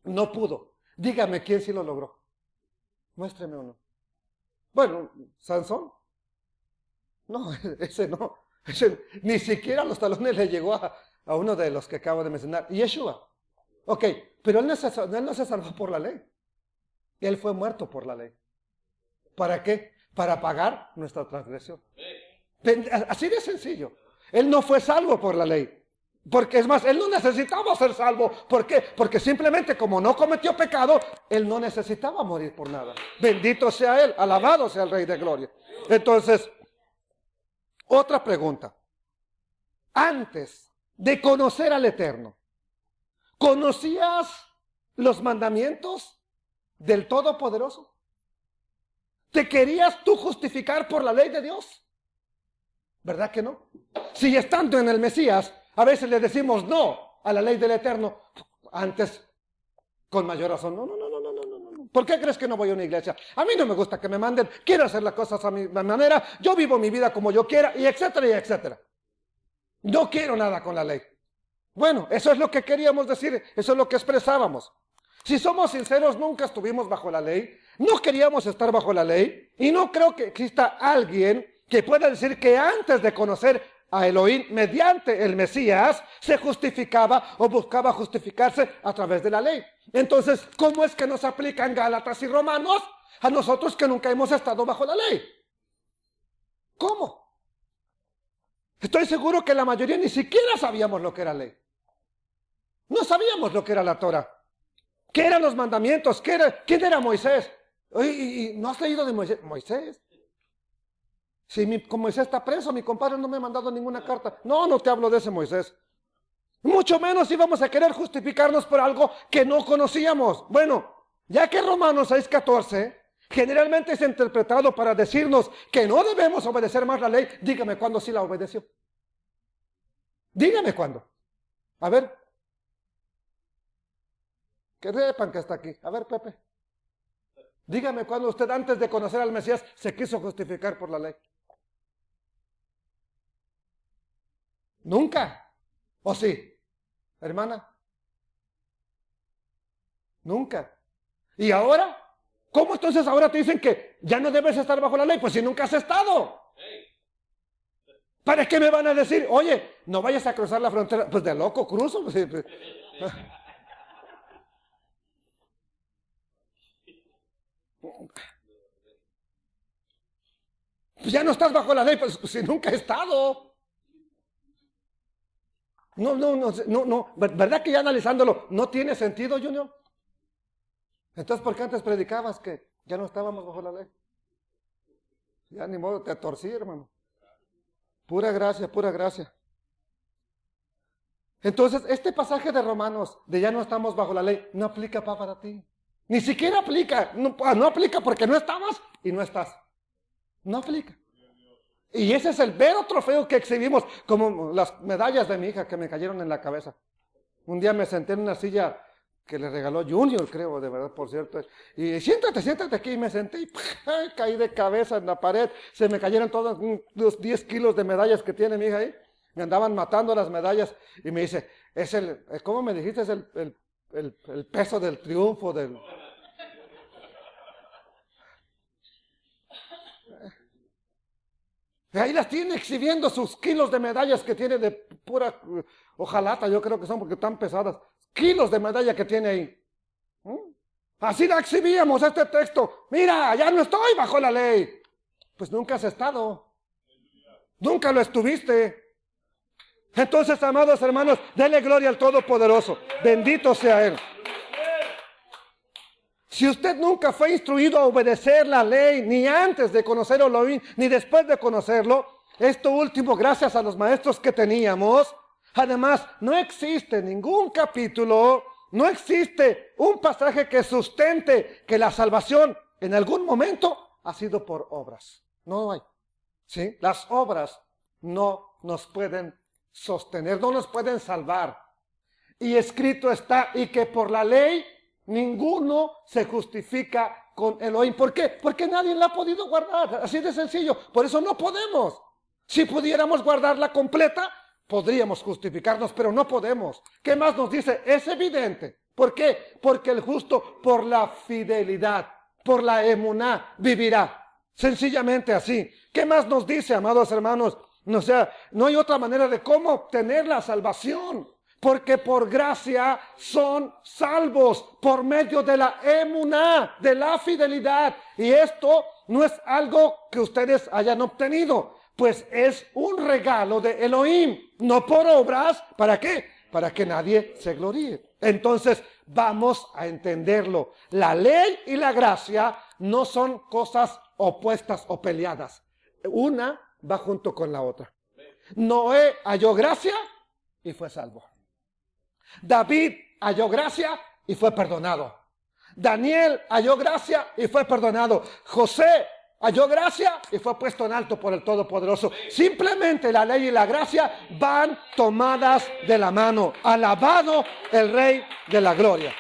no pudo, dígame quién sí lo logró. Muéstreme uno. Bueno, Sansón. No, ese no. Ese, ni siquiera los talones le llegó a uno de los que acabo de mencionar. Yeshua. Ok, pero él no se salvó por la ley. Él fue muerto por la ley. ¿Para qué? Para pagar nuestra transgresión. Así de sencillo. Él no fue salvo por la ley. Porque es más, él no necesitaba ser salvo. ¿Por qué? Porque simplemente como no cometió pecado, él no necesitaba morir por nada. Bendito sea él, alabado sea el Rey de Gloria. Entonces, otra pregunta. Antes de conocer al Eterno, ¿conocías los mandamientos del Todopoderoso? ¿Te querías tú justificar por la ley de Dios? ¿Verdad que no? Si estando en el Mesías, a veces le decimos no a la ley del Eterno, antes con mayor razón, no. ¿Por qué crees que no voy a una iglesia? A mí no me gusta que me manden, quiero hacer las cosas a mi manera, yo vivo mi vida como yo quiera, y etcétera, y etcétera. No quiero nada con la ley. Bueno, eso es lo que queríamos decir, eso es lo que expresábamos. Si somos sinceros, nunca estuvimos bajo la ley, no queríamos estar bajo la ley, y no creo que exista alguien que pueda decir que antes de conocer a Elohim mediante el Mesías se justificaba o buscaba justificarse a través de la ley. Entonces, ¿cómo es que nos aplican Gálatas y Romanos a nosotros que nunca hemos estado bajo la ley? ¿Cómo? Estoy seguro que la mayoría ni siquiera sabíamos lo que era ley. No sabíamos lo que era la Torah. ¿Qué eran los mandamientos? ¿Quién era Moisés? ¿Y no has leído de Moisés? Moisés. Si como Moisés está preso, mi compadre no me ha mandado ninguna carta. No te hablo de ese Moisés. Mucho menos íbamos a querer justificarnos por algo que no conocíamos. Bueno, ya que Romanos 6:14 generalmente es interpretado para decirnos que no debemos obedecer más la ley, dígame cuándo sí la obedeció. Dígame cuándo. A ver. Que sepan que está aquí. A ver, Pepe. Dígame cuándo usted antes de conocer al Mesías se quiso justificar por la ley. Nunca. ¿O sí? Hermana. Nunca. ¿Y ahora? ¿Cómo entonces ahora te dicen que ya no debes estar bajo la ley? Pues si nunca has estado. ¿Para qué me van a decir, oye, no vayas a cruzar la frontera? Pues de loco cruzo. Pues ya no estás bajo la ley, pues si nunca he estado. No. ¿Verdad que ya analizándolo no tiene sentido, Junior? Entonces, ¿por qué antes predicabas que ya no estábamos bajo la ley? Ya ni modo, te torcí, hermano. Pura gracia, pura gracia. Entonces, este pasaje de Romanos, de ya no estamos bajo la ley, no aplica para ti. Ni siquiera aplica. No aplica porque no estabas y no estás. No aplica. Y ese es el vero trofeo que exhibimos, como las medallas de mi hija que me cayeron en la cabeza. Un día me senté en una silla que le regaló Junior, creo, de verdad, por cierto. Y siéntate aquí, y me senté y caí de cabeza en la pared. Se me cayeron todos los 10 kilos de medallas que tiene mi hija ahí. Me andaban matando las medallas y me dice, ¿cómo me dijiste? Es el peso del triunfo del... Ahí las tiene exhibiendo sus kilos de medallas que tiene de pura hojalata, yo creo que son porque están pesadas. Kilos de medalla que tiene ahí. Así la exhibíamos este texto. Mira, ya no estoy bajo la ley. Pues nunca has estado. Nunca lo estuviste. Entonces, amados hermanos, denle gloria al Todopoderoso. Bendito sea Él. Si usted nunca fue instruido a obedecer la ley, ni antes de conocer Elohim, ni después de conocerlo, esto último, gracias a los maestros que teníamos, además, no existe ningún capítulo, no existe un pasaje que sustente que la salvación en algún momento ha sido por obras. No hay. ¿Sí? Las obras no nos pueden sostener, no nos pueden salvar. Y escrito está, y que por la ley ninguno se justifica con Elohim. ¿Por qué? Porque nadie la ha podido guardar. Así de sencillo. Por eso no podemos. Si pudiéramos guardarla completa, podríamos justificarnos, pero no podemos. ¿Qué más nos dice? Es evidente. ¿Por qué? Porque el justo por la fidelidad, por la emuná, vivirá. Sencillamente así. ¿Qué más nos dice, amados hermanos? O sea, no hay otra manera de cómo obtener la salvación. Porque por gracia son salvos por medio de la emuná, de la fidelidad. Y esto no es algo que ustedes hayan obtenido, pues es un regalo de Elohim, no por obras. ¿Para qué? Para que nadie se gloríe. Entonces vamos a entenderlo. La ley y la gracia no son cosas opuestas o peleadas. Una va junto con la otra. Noé halló gracia y fue salvo. David halló gracia y fue perdonado. Daniel halló gracia y fue perdonado. José halló gracia y fue puesto en alto por el Todopoderoso. Simplemente la ley y la gracia van tomadas de la mano. Alabado el Rey de la Gloria.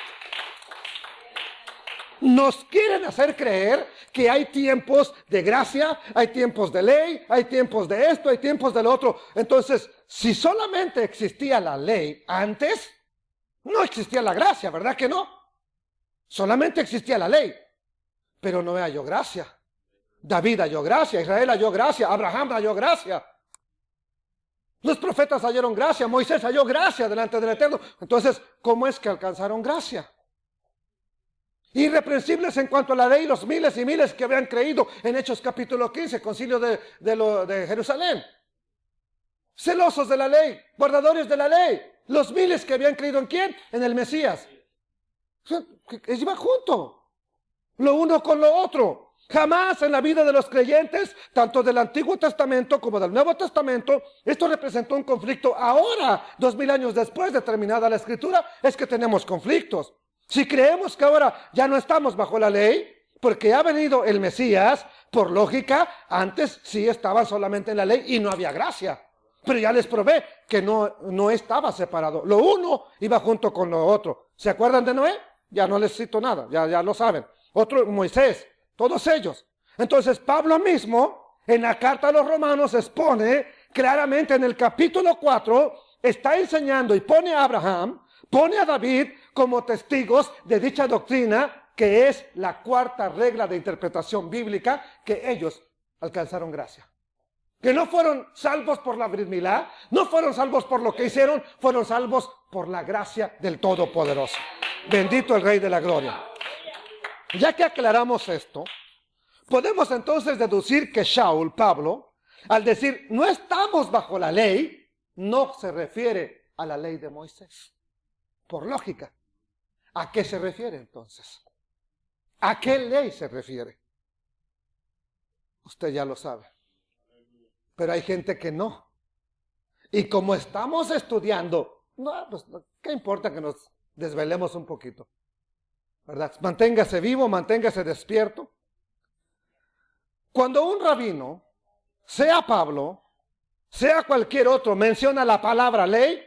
Nos quieren hacer creer que hay tiempos de gracia, hay tiempos de ley, hay tiempos de esto, hay tiempos del otro. Entonces, si solamente existía la ley antes, no existía la gracia, ¿verdad que no? Solamente existía la ley. Pero Noé halló gracia. David halló gracia. Israel halló gracia. Abraham halló gracia. Los profetas hallaron gracia. Moisés halló gracia delante del Eterno. Entonces, ¿cómo es que alcanzaron gracia? Irreprensibles en cuanto a la ley, los miles y miles que habían creído en Hechos capítulo 15, concilio de Jerusalén. Celosos de la ley, guardadores de la ley. Los miles que habían creído ¿en quién? En el Mesías. Iba junto, lo uno con lo otro. Jamás en la vida de los creyentes, tanto del Antiguo Testamento como del Nuevo Testamento, esto representó un conflicto. Ahora, 2000 años después de terminada la Escritura, es que tenemos conflictos. Si creemos que ahora ya no estamos bajo la ley, porque ha venido el Mesías, por lógica, antes sí estaban solamente en la ley y no había gracia. Pero ya les probé que no estaba separado. Lo uno iba junto con lo otro. ¿Se acuerdan de Noé? Ya no les cito nada, ya lo saben. Otro, Moisés, todos ellos. Entonces Pablo mismo, en la carta a los Romanos, expone claramente en el capítulo 4, está enseñando y pone a Abraham, pone a David como testigos de dicha doctrina que es la cuarta regla de interpretación bíblica, que ellos alcanzaron gracia. Que no fueron salvos por la brit milá, no fueron salvos por lo que hicieron, fueron salvos por la gracia del Todopoderoso. Bendito el Rey de la Gloria. Ya que aclaramos esto, podemos entonces deducir que Shaul, Pablo, al decir no estamos bajo la ley, no se refiere a la ley de Moisés. Por lógica, ¿a qué se refiere entonces? ¿A qué ley se refiere? Usted ya lo sabe. Pero hay gente que no. Y como estamos estudiando, no, pues, ¿qué importa que nos desvelemos un poquito? ¿Verdad? Manténgase vivo, manténgase despierto. Cuando un rabino, sea Pablo, sea cualquier otro, menciona la palabra ley,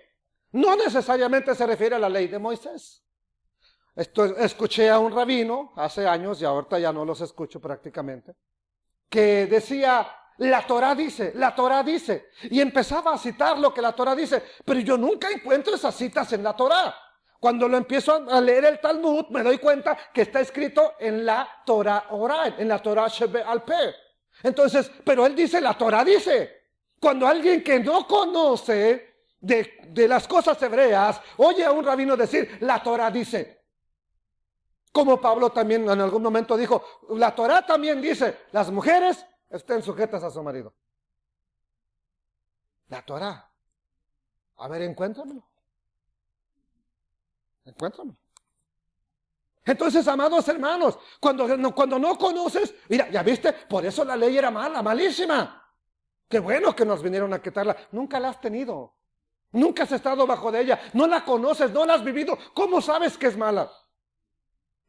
no necesariamente se refiere a la ley de Moisés. Escuché a un rabino hace años, y ahorita ya no los escucho prácticamente, que decía, la Torá dice, y empezaba a citar lo que la Torá dice, pero yo nunca encuentro esas citas en la Torá. Cuando lo empiezo a leer el Talmud, me doy cuenta que está escrito en la Torá oral, en la Torá Shebe'al Peh. Entonces, pero él dice, la Torá dice. Cuando alguien que no conoce de las cosas hebreas, oye a un rabino decir, la Torá dice. Como Pablo también en algún momento dijo, la Torá también dice, las mujeres estén sujetas a su marido. La Torá. A ver, encuéntramelo. Encuéntramelo. Entonces, amados hermanos, cuando no conoces, mira, ya viste, por eso la ley era mala, malísima. Qué bueno que nos vinieron a quitarla. Nunca la has tenido. Nunca has estado bajo de ella. No la conoces, no la has vivido. ¿Cómo sabes que es mala?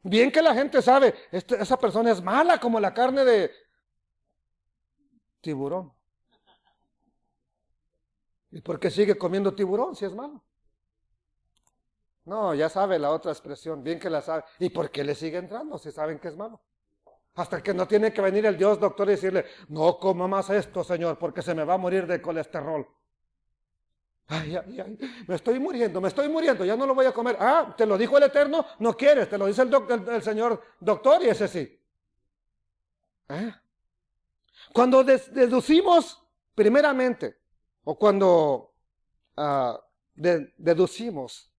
Bien que la gente sabe, esa persona es mala como la carne de tiburón. ¿Y por qué sigue comiendo tiburón si es malo? No, ya sabe la otra expresión, bien que la sabe. ¿Y por qué le sigue entrando si saben que es malo? Hasta que no tiene que venir el Dios doctor y decirle, no coma más esto, Señor, porque se me va a morir de colesterol. Ay, me estoy muriendo, ya no lo voy a comer. Ah, te lo dijo el Eterno, no quieres, te lo dice el Señor doctor y ese sí. Cuando deducimos, primeramente, o cuando deducimos,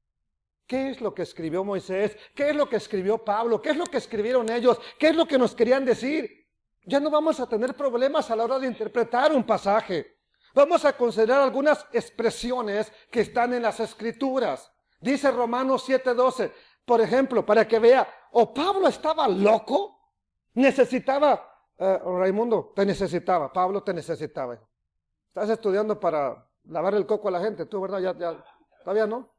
¿qué es lo que escribió Moisés? ¿Qué es lo que escribió Pablo? ¿Qué es lo que escribieron ellos? ¿Qué es lo que nos querían decir? Ya no vamos a tener problemas a la hora de interpretar un pasaje. Vamos a considerar algunas expresiones que están en las Escrituras. Dice Romanos 7:12, por ejemplo, para que vea, o Pablo estaba loco, necesitaba, Raimundo, te necesitaba, Pablo te necesitaba. Estás estudiando para lavar el coco a la gente, tú, ¿verdad? Ya, ¿todavía no?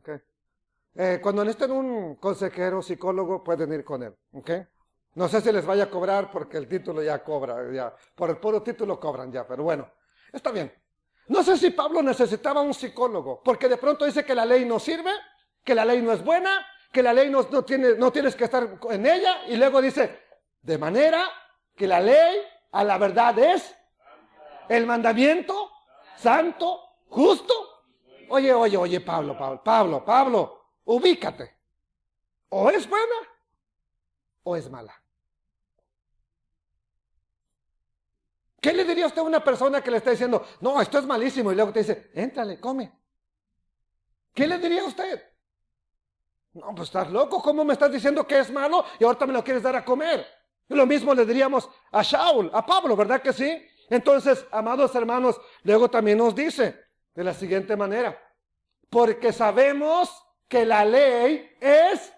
Okay. Cuando necesiten un consejero, psicólogo, pueden ir con él. ¿Okay? No sé si les vaya a cobrar porque el título ya cobra, ya, por el puro título cobran ya, pero bueno, está bien. No sé si Pablo necesitaba un psicólogo, porque de pronto dice que la ley no sirve, que la ley no es buena, que la ley no tienes que estar en ella, y luego dice, de manera que la ley a la verdad es el mandamiento santo, justo. Oye, Pablo, ubícate. O es buena o es mala. ¿Qué le diría usted a una persona que le está diciendo, no, esto es malísimo, y luego te dice, éntrale, come? ¿Qué le diría a usted? No, pues estás loco, ¿cómo me estás diciendo que es malo y ahorita me lo quieres dar a comer? Y lo mismo le diríamos a Shaul, a Pablo, ¿verdad que sí? Entonces, amados hermanos, luego también nos dice de la siguiente manera, porque sabemos que la ley es,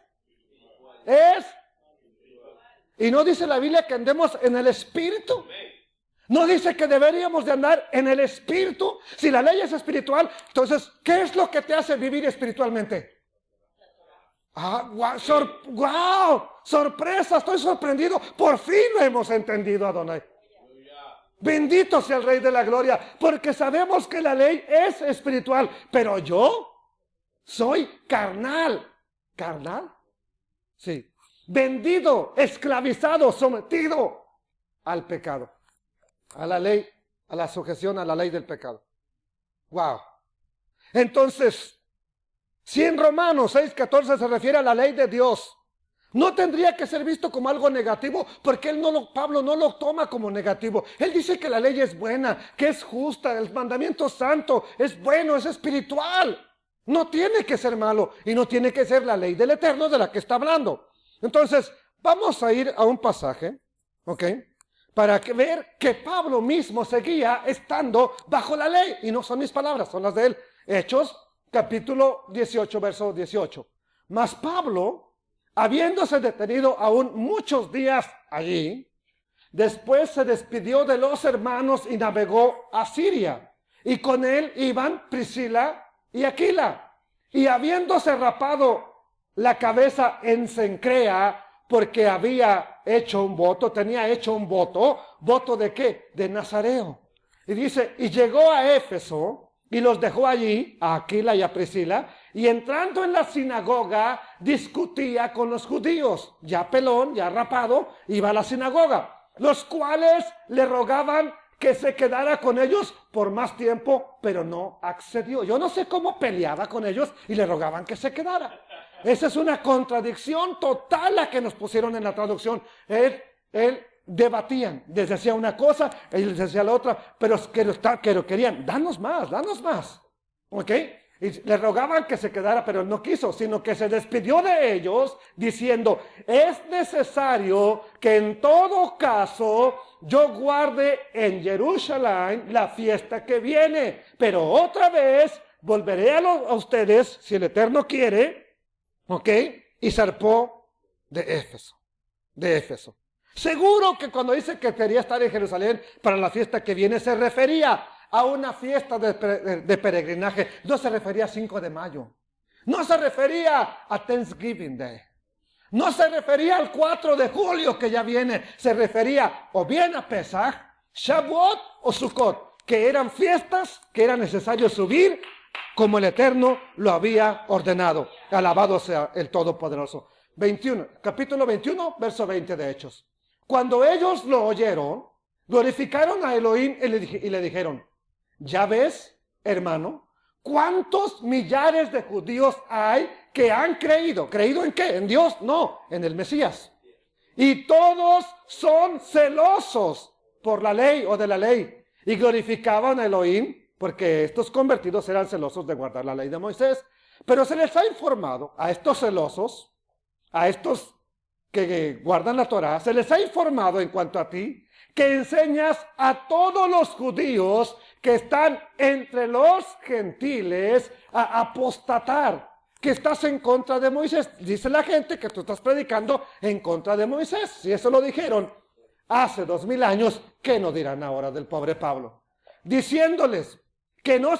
y no dice la Biblia que andemos en el Espíritu. No dice que deberíamos de andar en el Espíritu. Si la ley es espiritual, entonces, ¿qué es lo que te hace vivir espiritualmente? ¡Wow! ¡Sorpresa! Estoy sorprendido. Por fin lo hemos entendido, Adonai. Bendito sea el Rey de la Gloria, porque sabemos que la ley es espiritual, pero yo soy carnal. ¿Carnal? Sí. Vendido, esclavizado, sometido al pecado, a la ley, a la sujeción a la ley del pecado. Wow. Entonces, si en Romanos 6:14 se refiere a la ley de Dios, No tendría que ser visto como algo negativo, porque Pablo no lo toma como negativo. Él dice que la ley es buena, que es justa, el mandamiento santo es bueno, es espiritual. No tiene que ser malo y no tiene que ser la ley del Eterno de la que está hablando. Entonces, vamos a ir a un pasaje, ¿ok? Para ver que Pablo mismo seguía estando bajo la ley. Y no son mis palabras, son las de él. Hechos, capítulo 18, verso 18. Mas Pablo, habiéndose detenido aún muchos días allí, después se despidió de los hermanos y navegó a Siria. Y con él iban Priscila y Aquila. Y habiéndose rapado la cabeza en Cencrea, porque había hecho un voto, tenía hecho un voto. ¿Voto de qué? De Nazareo. Y dice, y llegó a Éfeso y los dejó allí, a Aquila y a Priscila, y entrando en la sinagoga discutía con los judíos. Ya pelón, ya rapado, iba a la sinagoga, los cuales le rogaban que se quedara con ellos por más tiempo, pero no accedió. Yo no sé cómo peleaba con ellos y le rogaban que se quedara. Esa es una contradicción total la que nos pusieron en la traducción. Él debatían, les decía una cosa, él les decía la otra, pero querían, danos más, ¿ok? Y le rogaban que se quedara, pero él no quiso, sino que se despidió de ellos diciendo, es necesario que en todo caso yo guarde en Jerusalén la fiesta que viene, pero otra vez volveré a ustedes, si el Eterno quiere, ¿ok? Y zarpó de Éfeso. Seguro que cuando dice que quería estar en Jerusalén para la fiesta que viene, se refería a una fiesta de peregrinaje. No se refería a 5 de mayo. No se refería a Thanksgiving Day. No se refería al 4 de julio que ya viene. Se refería o bien a Pesach, Shavuot o Sukkot, que eran fiestas que era necesario subir como el Eterno lo había ordenado. Alabado sea el Todopoderoso. Capítulo 21, verso 20 de Hechos. Cuando ellos lo oyeron, glorificaron a Elohim y le dijeron, ya ves, hermano, cuántos millares de judíos hay que han creído. ¿Creído en qué? ¿En Dios? No, en el Mesías. Y todos son celosos por la ley o de la ley. Y glorificaban a Elohim, porque estos convertidos eran celosos de guardar la ley de Moisés. Pero se les ha informado a estos celosos, a estos que guardan la Torá, se les ha informado en cuanto a ti, que enseñas a todos los judíos que están entre los gentiles a apostatar, que estás en contra de Moisés. Dice la gente que tú estás predicando en contra de Moisés. Si eso lo dijeron hace 2000 años, ¿qué no dirán ahora del pobre Pablo? Diciéndoles que no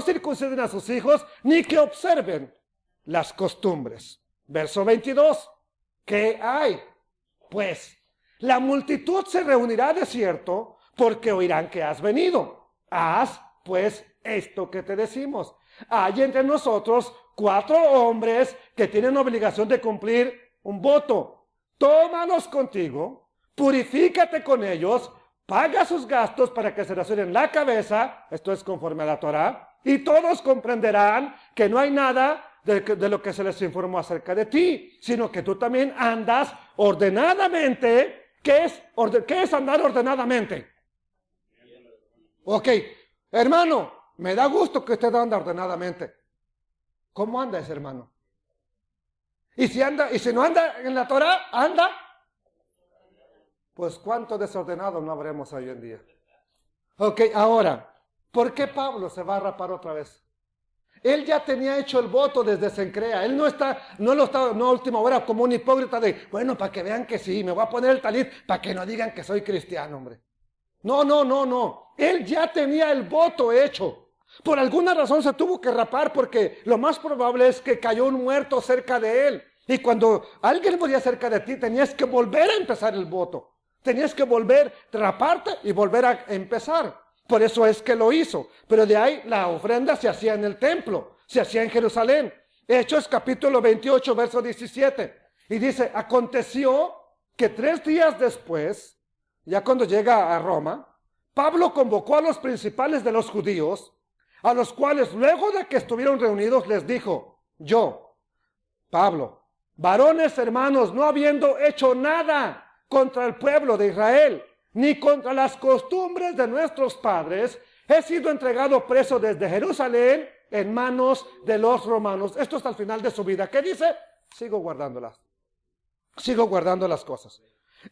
circunciden a sus hijos, ni que observen las costumbres. Verso 22. ¿Qué hay? Pues la multitud se reunirá de cierto, porque oirán que has venido. Haz, pues, esto que te decimos. Hay entre nosotros 4 hombres que tienen obligación de cumplir un voto. Tómanos contigo, purifícate con ellos, paga sus gastos para que se rasuren la cabeza, esto es conforme a la Torá, y todos comprenderán que no hay nada de lo que se les informó acerca de ti, sino que tú también andas ordenadamente. ¿Qué es andar ordenadamente? Ok, hermano, me da gusto que usted anda ordenadamente. ¿Cómo anda ese hermano? Y si no anda en la Torá, anda. Pues cuánto desordenado no habremos hoy en día. Ok, ahora, ¿por qué Pablo se va a rapar otra vez? Él ya tenía hecho el voto desde Cencrea. Él no a última hora como un hipócrita de, bueno, para que vean que sí, me voy a poner el talit para que no digan que soy cristiano, hombre. No. Él ya tenía el voto hecho. Por alguna razón se tuvo que rapar porque lo más probable es que cayó un muerto cerca de él. Y cuando alguien moría cerca de ti, tenías que volver a empezar el voto. Tenías que volver, raparte y volver a empezar. Por eso es que lo hizo. Pero de ahí la ofrenda se hacía en el templo, se hacía en Jerusalén. Hechos capítulo 28, verso 17. Y dice, aconteció que 3 días después, ya cuando llega a Roma, Pablo convocó a los principales de los judíos, a los cuales luego de que estuvieron reunidos les dijo, yo, Pablo, varones hermanos, no habiendo hecho nada contra el pueblo de Israel, ni contra las costumbres de nuestros padres, he sido entregado preso desde Jerusalén en manos de los romanos. Esto hasta el final de su vida. ¿Qué dice? Sigo guardando las cosas.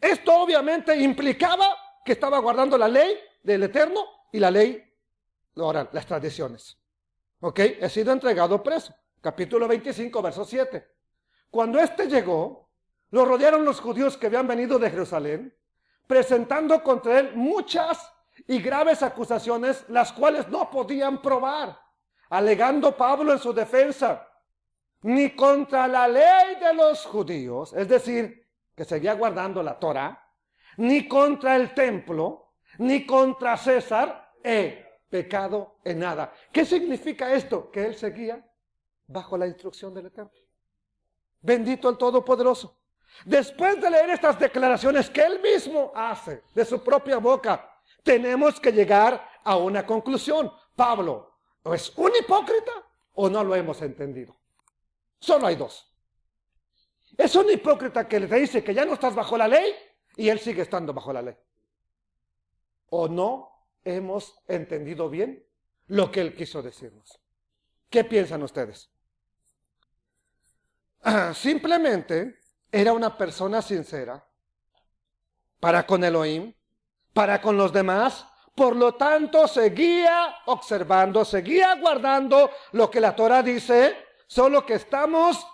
Esto obviamente implicaba que estaba guardando la ley del Eterno y la ley oral, las tradiciones. ¿Ok? He sido entregado preso. Capítulo 25, verso 7. Cuando éste llegó, lo rodearon los judíos que habían venido de Jerusalén, presentando contra él muchas y graves acusaciones, las cuales no podían probar, alegando Pablo en su defensa, ni contra la ley de los judíos, es decir, que seguía guardando la Torá, ni contra el templo, ni contra César, he pecado en nada. ¿Qué significa esto? Que él seguía bajo la instrucción del Eterno. Bendito el Todopoderoso. Después de leer estas declaraciones que él mismo hace de su propia boca, tenemos que llegar a una conclusión. Pablo, ¿o es un hipócrita o no lo hemos entendido? Solo hay dos. Es un hipócrita que le dice que ya no estás bajo la ley y él sigue estando bajo la ley. ¿O no hemos entendido bien lo que él quiso decirnos? ¿Qué piensan ustedes? Simplemente era una persona sincera para con Elohim, para con los demás. Por lo tanto, seguía observando, seguía guardando lo que la Torah dice, solo que estamos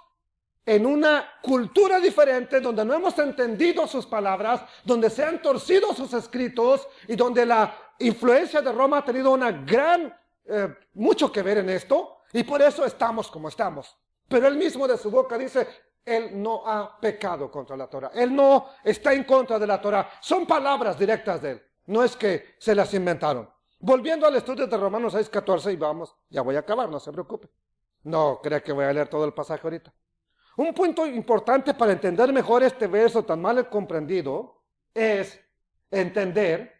en una cultura diferente, donde no hemos entendido sus palabras, donde se han torcido sus escritos y donde la influencia de Roma ha tenido mucho que ver en esto, y por eso estamos como estamos. Pero él mismo de su boca dice, él no ha pecado contra la Torah, él no está en contra de la Torah. Son palabras directas de él, no es que se las inventaron. Volviendo al estudio de Romanos 6:14, y vamos, ya voy a acabar, no se preocupe. No crea que voy a leer todo el pasaje ahorita. Un punto importante para entender mejor este verso tan mal comprendido es entender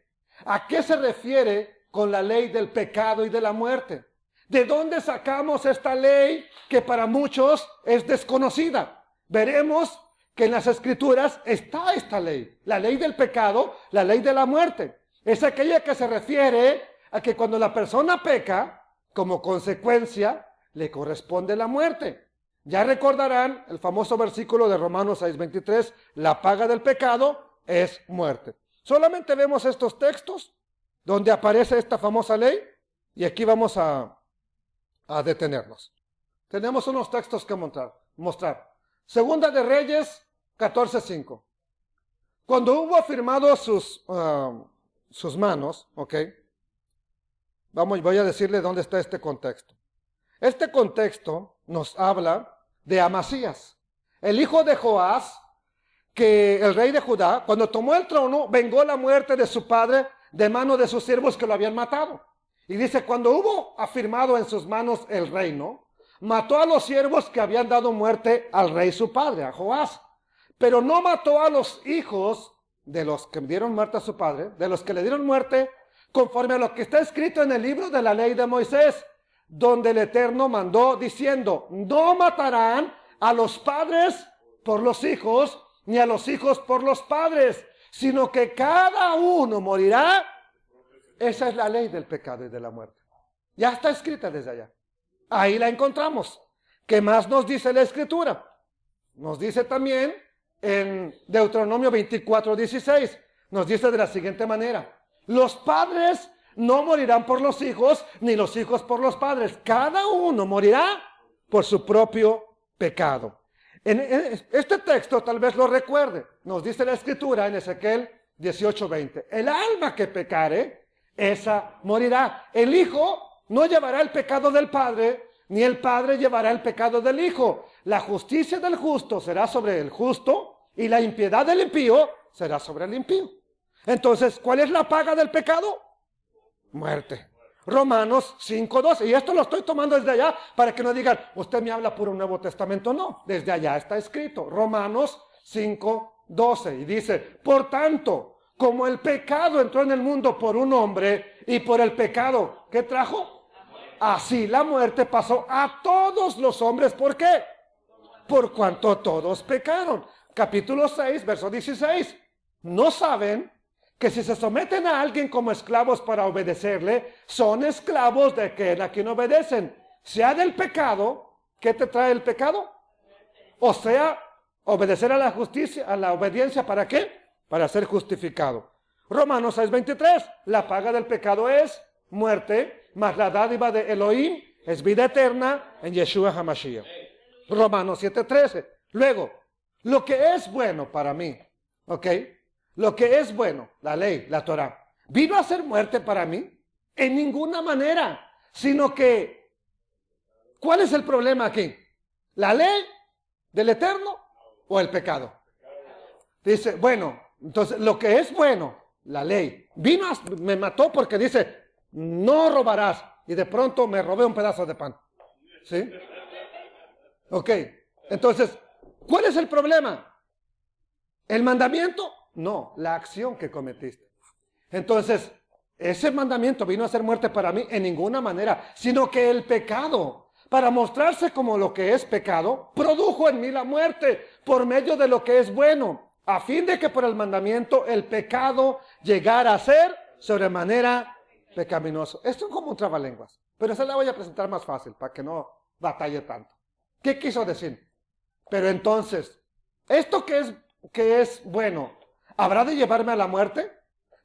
a qué se refiere con la ley del pecado y de la muerte. ¿De dónde sacamos esta ley que para muchos es desconocida? Veremos que en las Escrituras está esta ley, la ley del pecado, la ley de la muerte. Es aquella que se refiere a que cuando la persona peca, como consecuencia, le corresponde la muerte. Ya recordarán el famoso versículo de Romanos 6:23, la paga del pecado es muerte. Solamente vemos estos textos donde aparece esta famosa ley y aquí vamos a detenernos. Tenemos unos textos que mostrar. Segunda de Reyes 14:5. Cuando hubo afirmado sus manos, ¿ok? Voy a decirle dónde está este contexto. Este contexto nos habla de Amasías, el hijo de Joás, que el rey de Judá, cuando tomó el trono, vengó la muerte de su padre de mano de sus siervos que lo habían matado. Y dice, cuando hubo afirmado en sus manos el reino, mató a los siervos que habían dado muerte al rey su padre, a Joás. Pero no mató a los hijos de los que dieron muerte a su padre, de los que le dieron muerte, conforme a lo que está escrito en el libro de la ley de Moisés, donde el Eterno mandó diciendo, no matarán a los padres por los hijos, ni a los hijos por los padres, sino que cada uno morirá. Esa es la ley del pecado y de la muerte. Ya está escrita desde allá. Ahí la encontramos. ¿Qué más nos dice la Escritura? Nos dice también en Deuteronomio 24:16. Nos dice de la siguiente manera. Los padres no morirán por los hijos, ni los hijos por los padres. Cada uno morirá por su propio pecado. En este texto tal vez lo recuerde. Nos dice la Escritura en Ezequiel 18:20. El alma que pecare, esa morirá. El hijo no llevará el pecado del padre, ni el padre llevará el pecado del hijo. La justicia del justo será sobre el justo, y la impiedad del impío será sobre el impío. Entonces, ¿cuál es la paga del pecado? Muerte. Romanos 5:12. Y esto lo estoy tomando desde allá para que no digan, usted me habla puro Nuevo Testamento. No, desde allá está escrito. Romanos 5:12. Y dice, por tanto, como el pecado entró en el mundo por un hombre, y por el pecado, ¿qué trajo? Así la muerte pasó a todos los hombres. ¿Por qué? por cuanto todos pecaron. Capítulo 6, verso 16. ¿No saben que si se someten a alguien como esclavos para obedecerle, son esclavos de aquel a quien obedecen? Sea del pecado, ¿qué te trae el pecado? O sea, obedecer a la justicia, a la obediencia, ¿para qué? Para ser justificado. Romanos 6:23, la paga del pecado es muerte, mas la dádiva de Elohim es vida eterna en Yeshua HaMashiach. Romanos 7:13. Luego, lo que es bueno para mí, ¿ok? Lo que es bueno, la ley, la Torah, ¿vino a ser muerte para mí? En ninguna manera, sino que, ¿cuál es el problema aquí? ¿La ley del Eterno o el pecado? Dice, bueno, entonces lo que es bueno, la ley, me mató porque dice, no robarás, y de pronto me robé un pedazo de pan. ¿Sí? Ok, entonces, ¿cuál es el problema? ¿El mandamiento? No, la acción que cometiste. Entonces, ese mandamiento vino a ser muerte para mí en ninguna manera, sino que el pecado, para mostrarse como lo que es pecado, produjo en mí la muerte por medio de lo que es bueno, a fin de que por el mandamiento el pecado llegara a ser sobremanera pecaminoso. Esto es como un trabalenguas, pero se la voy a presentar más fácil para que no batalle tanto. ¿Qué quiso decir? Pero entonces, esto que es bueno, ¿habrá de llevarme a la muerte?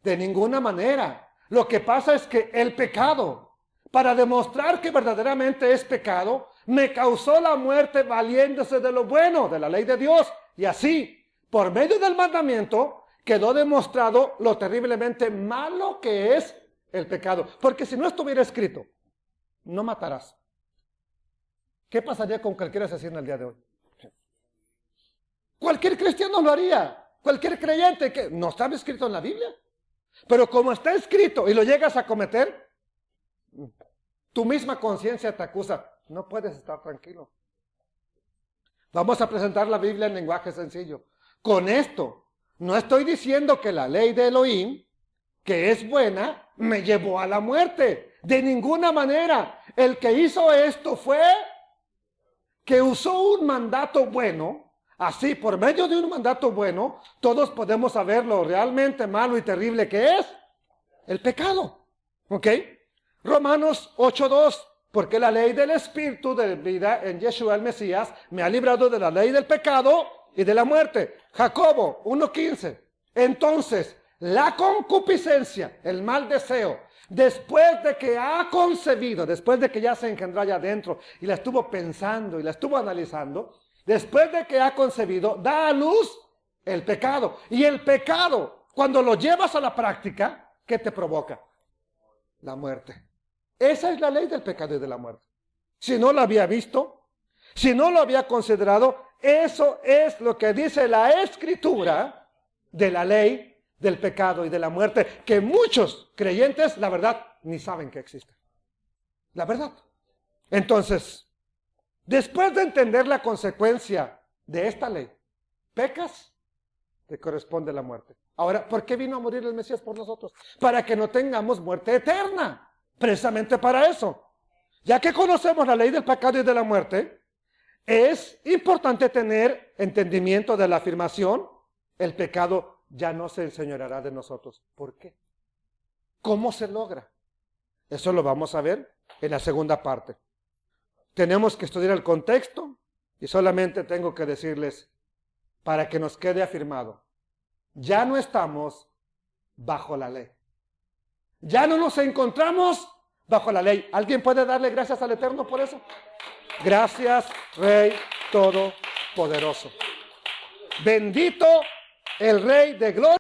De ninguna manera. Lo que pasa es que el pecado, para demostrar que verdaderamente es pecado, me causó la muerte valiéndose de lo bueno, de la ley de Dios. Y así, por medio del mandamiento, quedó demostrado lo terriblemente malo que es el pecado. Porque si no estuviera escrito, no matarás. ¿Qué pasaría con cualquier asesino el día de hoy? Cualquier cristiano lo haría. Cualquier creyente que no está escrito en la Biblia. Pero como está escrito y lo llegas a cometer, tu misma conciencia te acusa. No puedes estar tranquilo. Vamos a presentar la Biblia en lenguaje sencillo. Con esto, no estoy diciendo que la ley de Elohim, que es buena, me llevó a la muerte. De ninguna manera. El que hizo esto fue que usó un mandato bueno. Así, por medio de un mandato bueno, todos podemos saber lo realmente malo y terrible que es el pecado. ¿Ok? Romanos 8:2. Porque la ley del Espíritu de vida en Yeshua el Mesías me ha librado de la ley del pecado y de la muerte. Jacobo 1:15. Entonces, la concupiscencia, el mal deseo, después de que ha concebido, después de que ya se engendró allá adentro y la estuvo pensando y la estuvo analizando, después de que ha concebido, da a luz el pecado. Y el pecado, cuando lo llevas a la práctica, ¿qué te provoca? La muerte. Esa es la ley del pecado y de la muerte. Si no lo había visto, si no lo había considerado, eso es lo que dice la Escritura de la ley del pecado y de la muerte, que muchos creyentes, la verdad, ni saben que existe. La verdad. Entonces, después de entender la consecuencia de esta ley, pecas, te corresponde la muerte. Ahora, ¿por qué vino a morir el Mesías por nosotros? Para que no tengamos muerte eterna. Precisamente para eso. Ya que conocemos la ley del pecado y de la muerte, es importante tener entendimiento de la afirmación, el pecado ya no se enseñoreará de nosotros. ¿Por qué? ¿Cómo se logra? Eso lo vamos a ver en la segunda parte. Tenemos que estudiar el contexto y solamente tengo que decirles, para que nos quede afirmado, ya no estamos bajo la ley. Ya no nos encontramos bajo la ley. ¿Alguien puede darle gracias al Eterno por eso? Gracias, Rey Todopoderoso. Bendito el Rey de Gloria.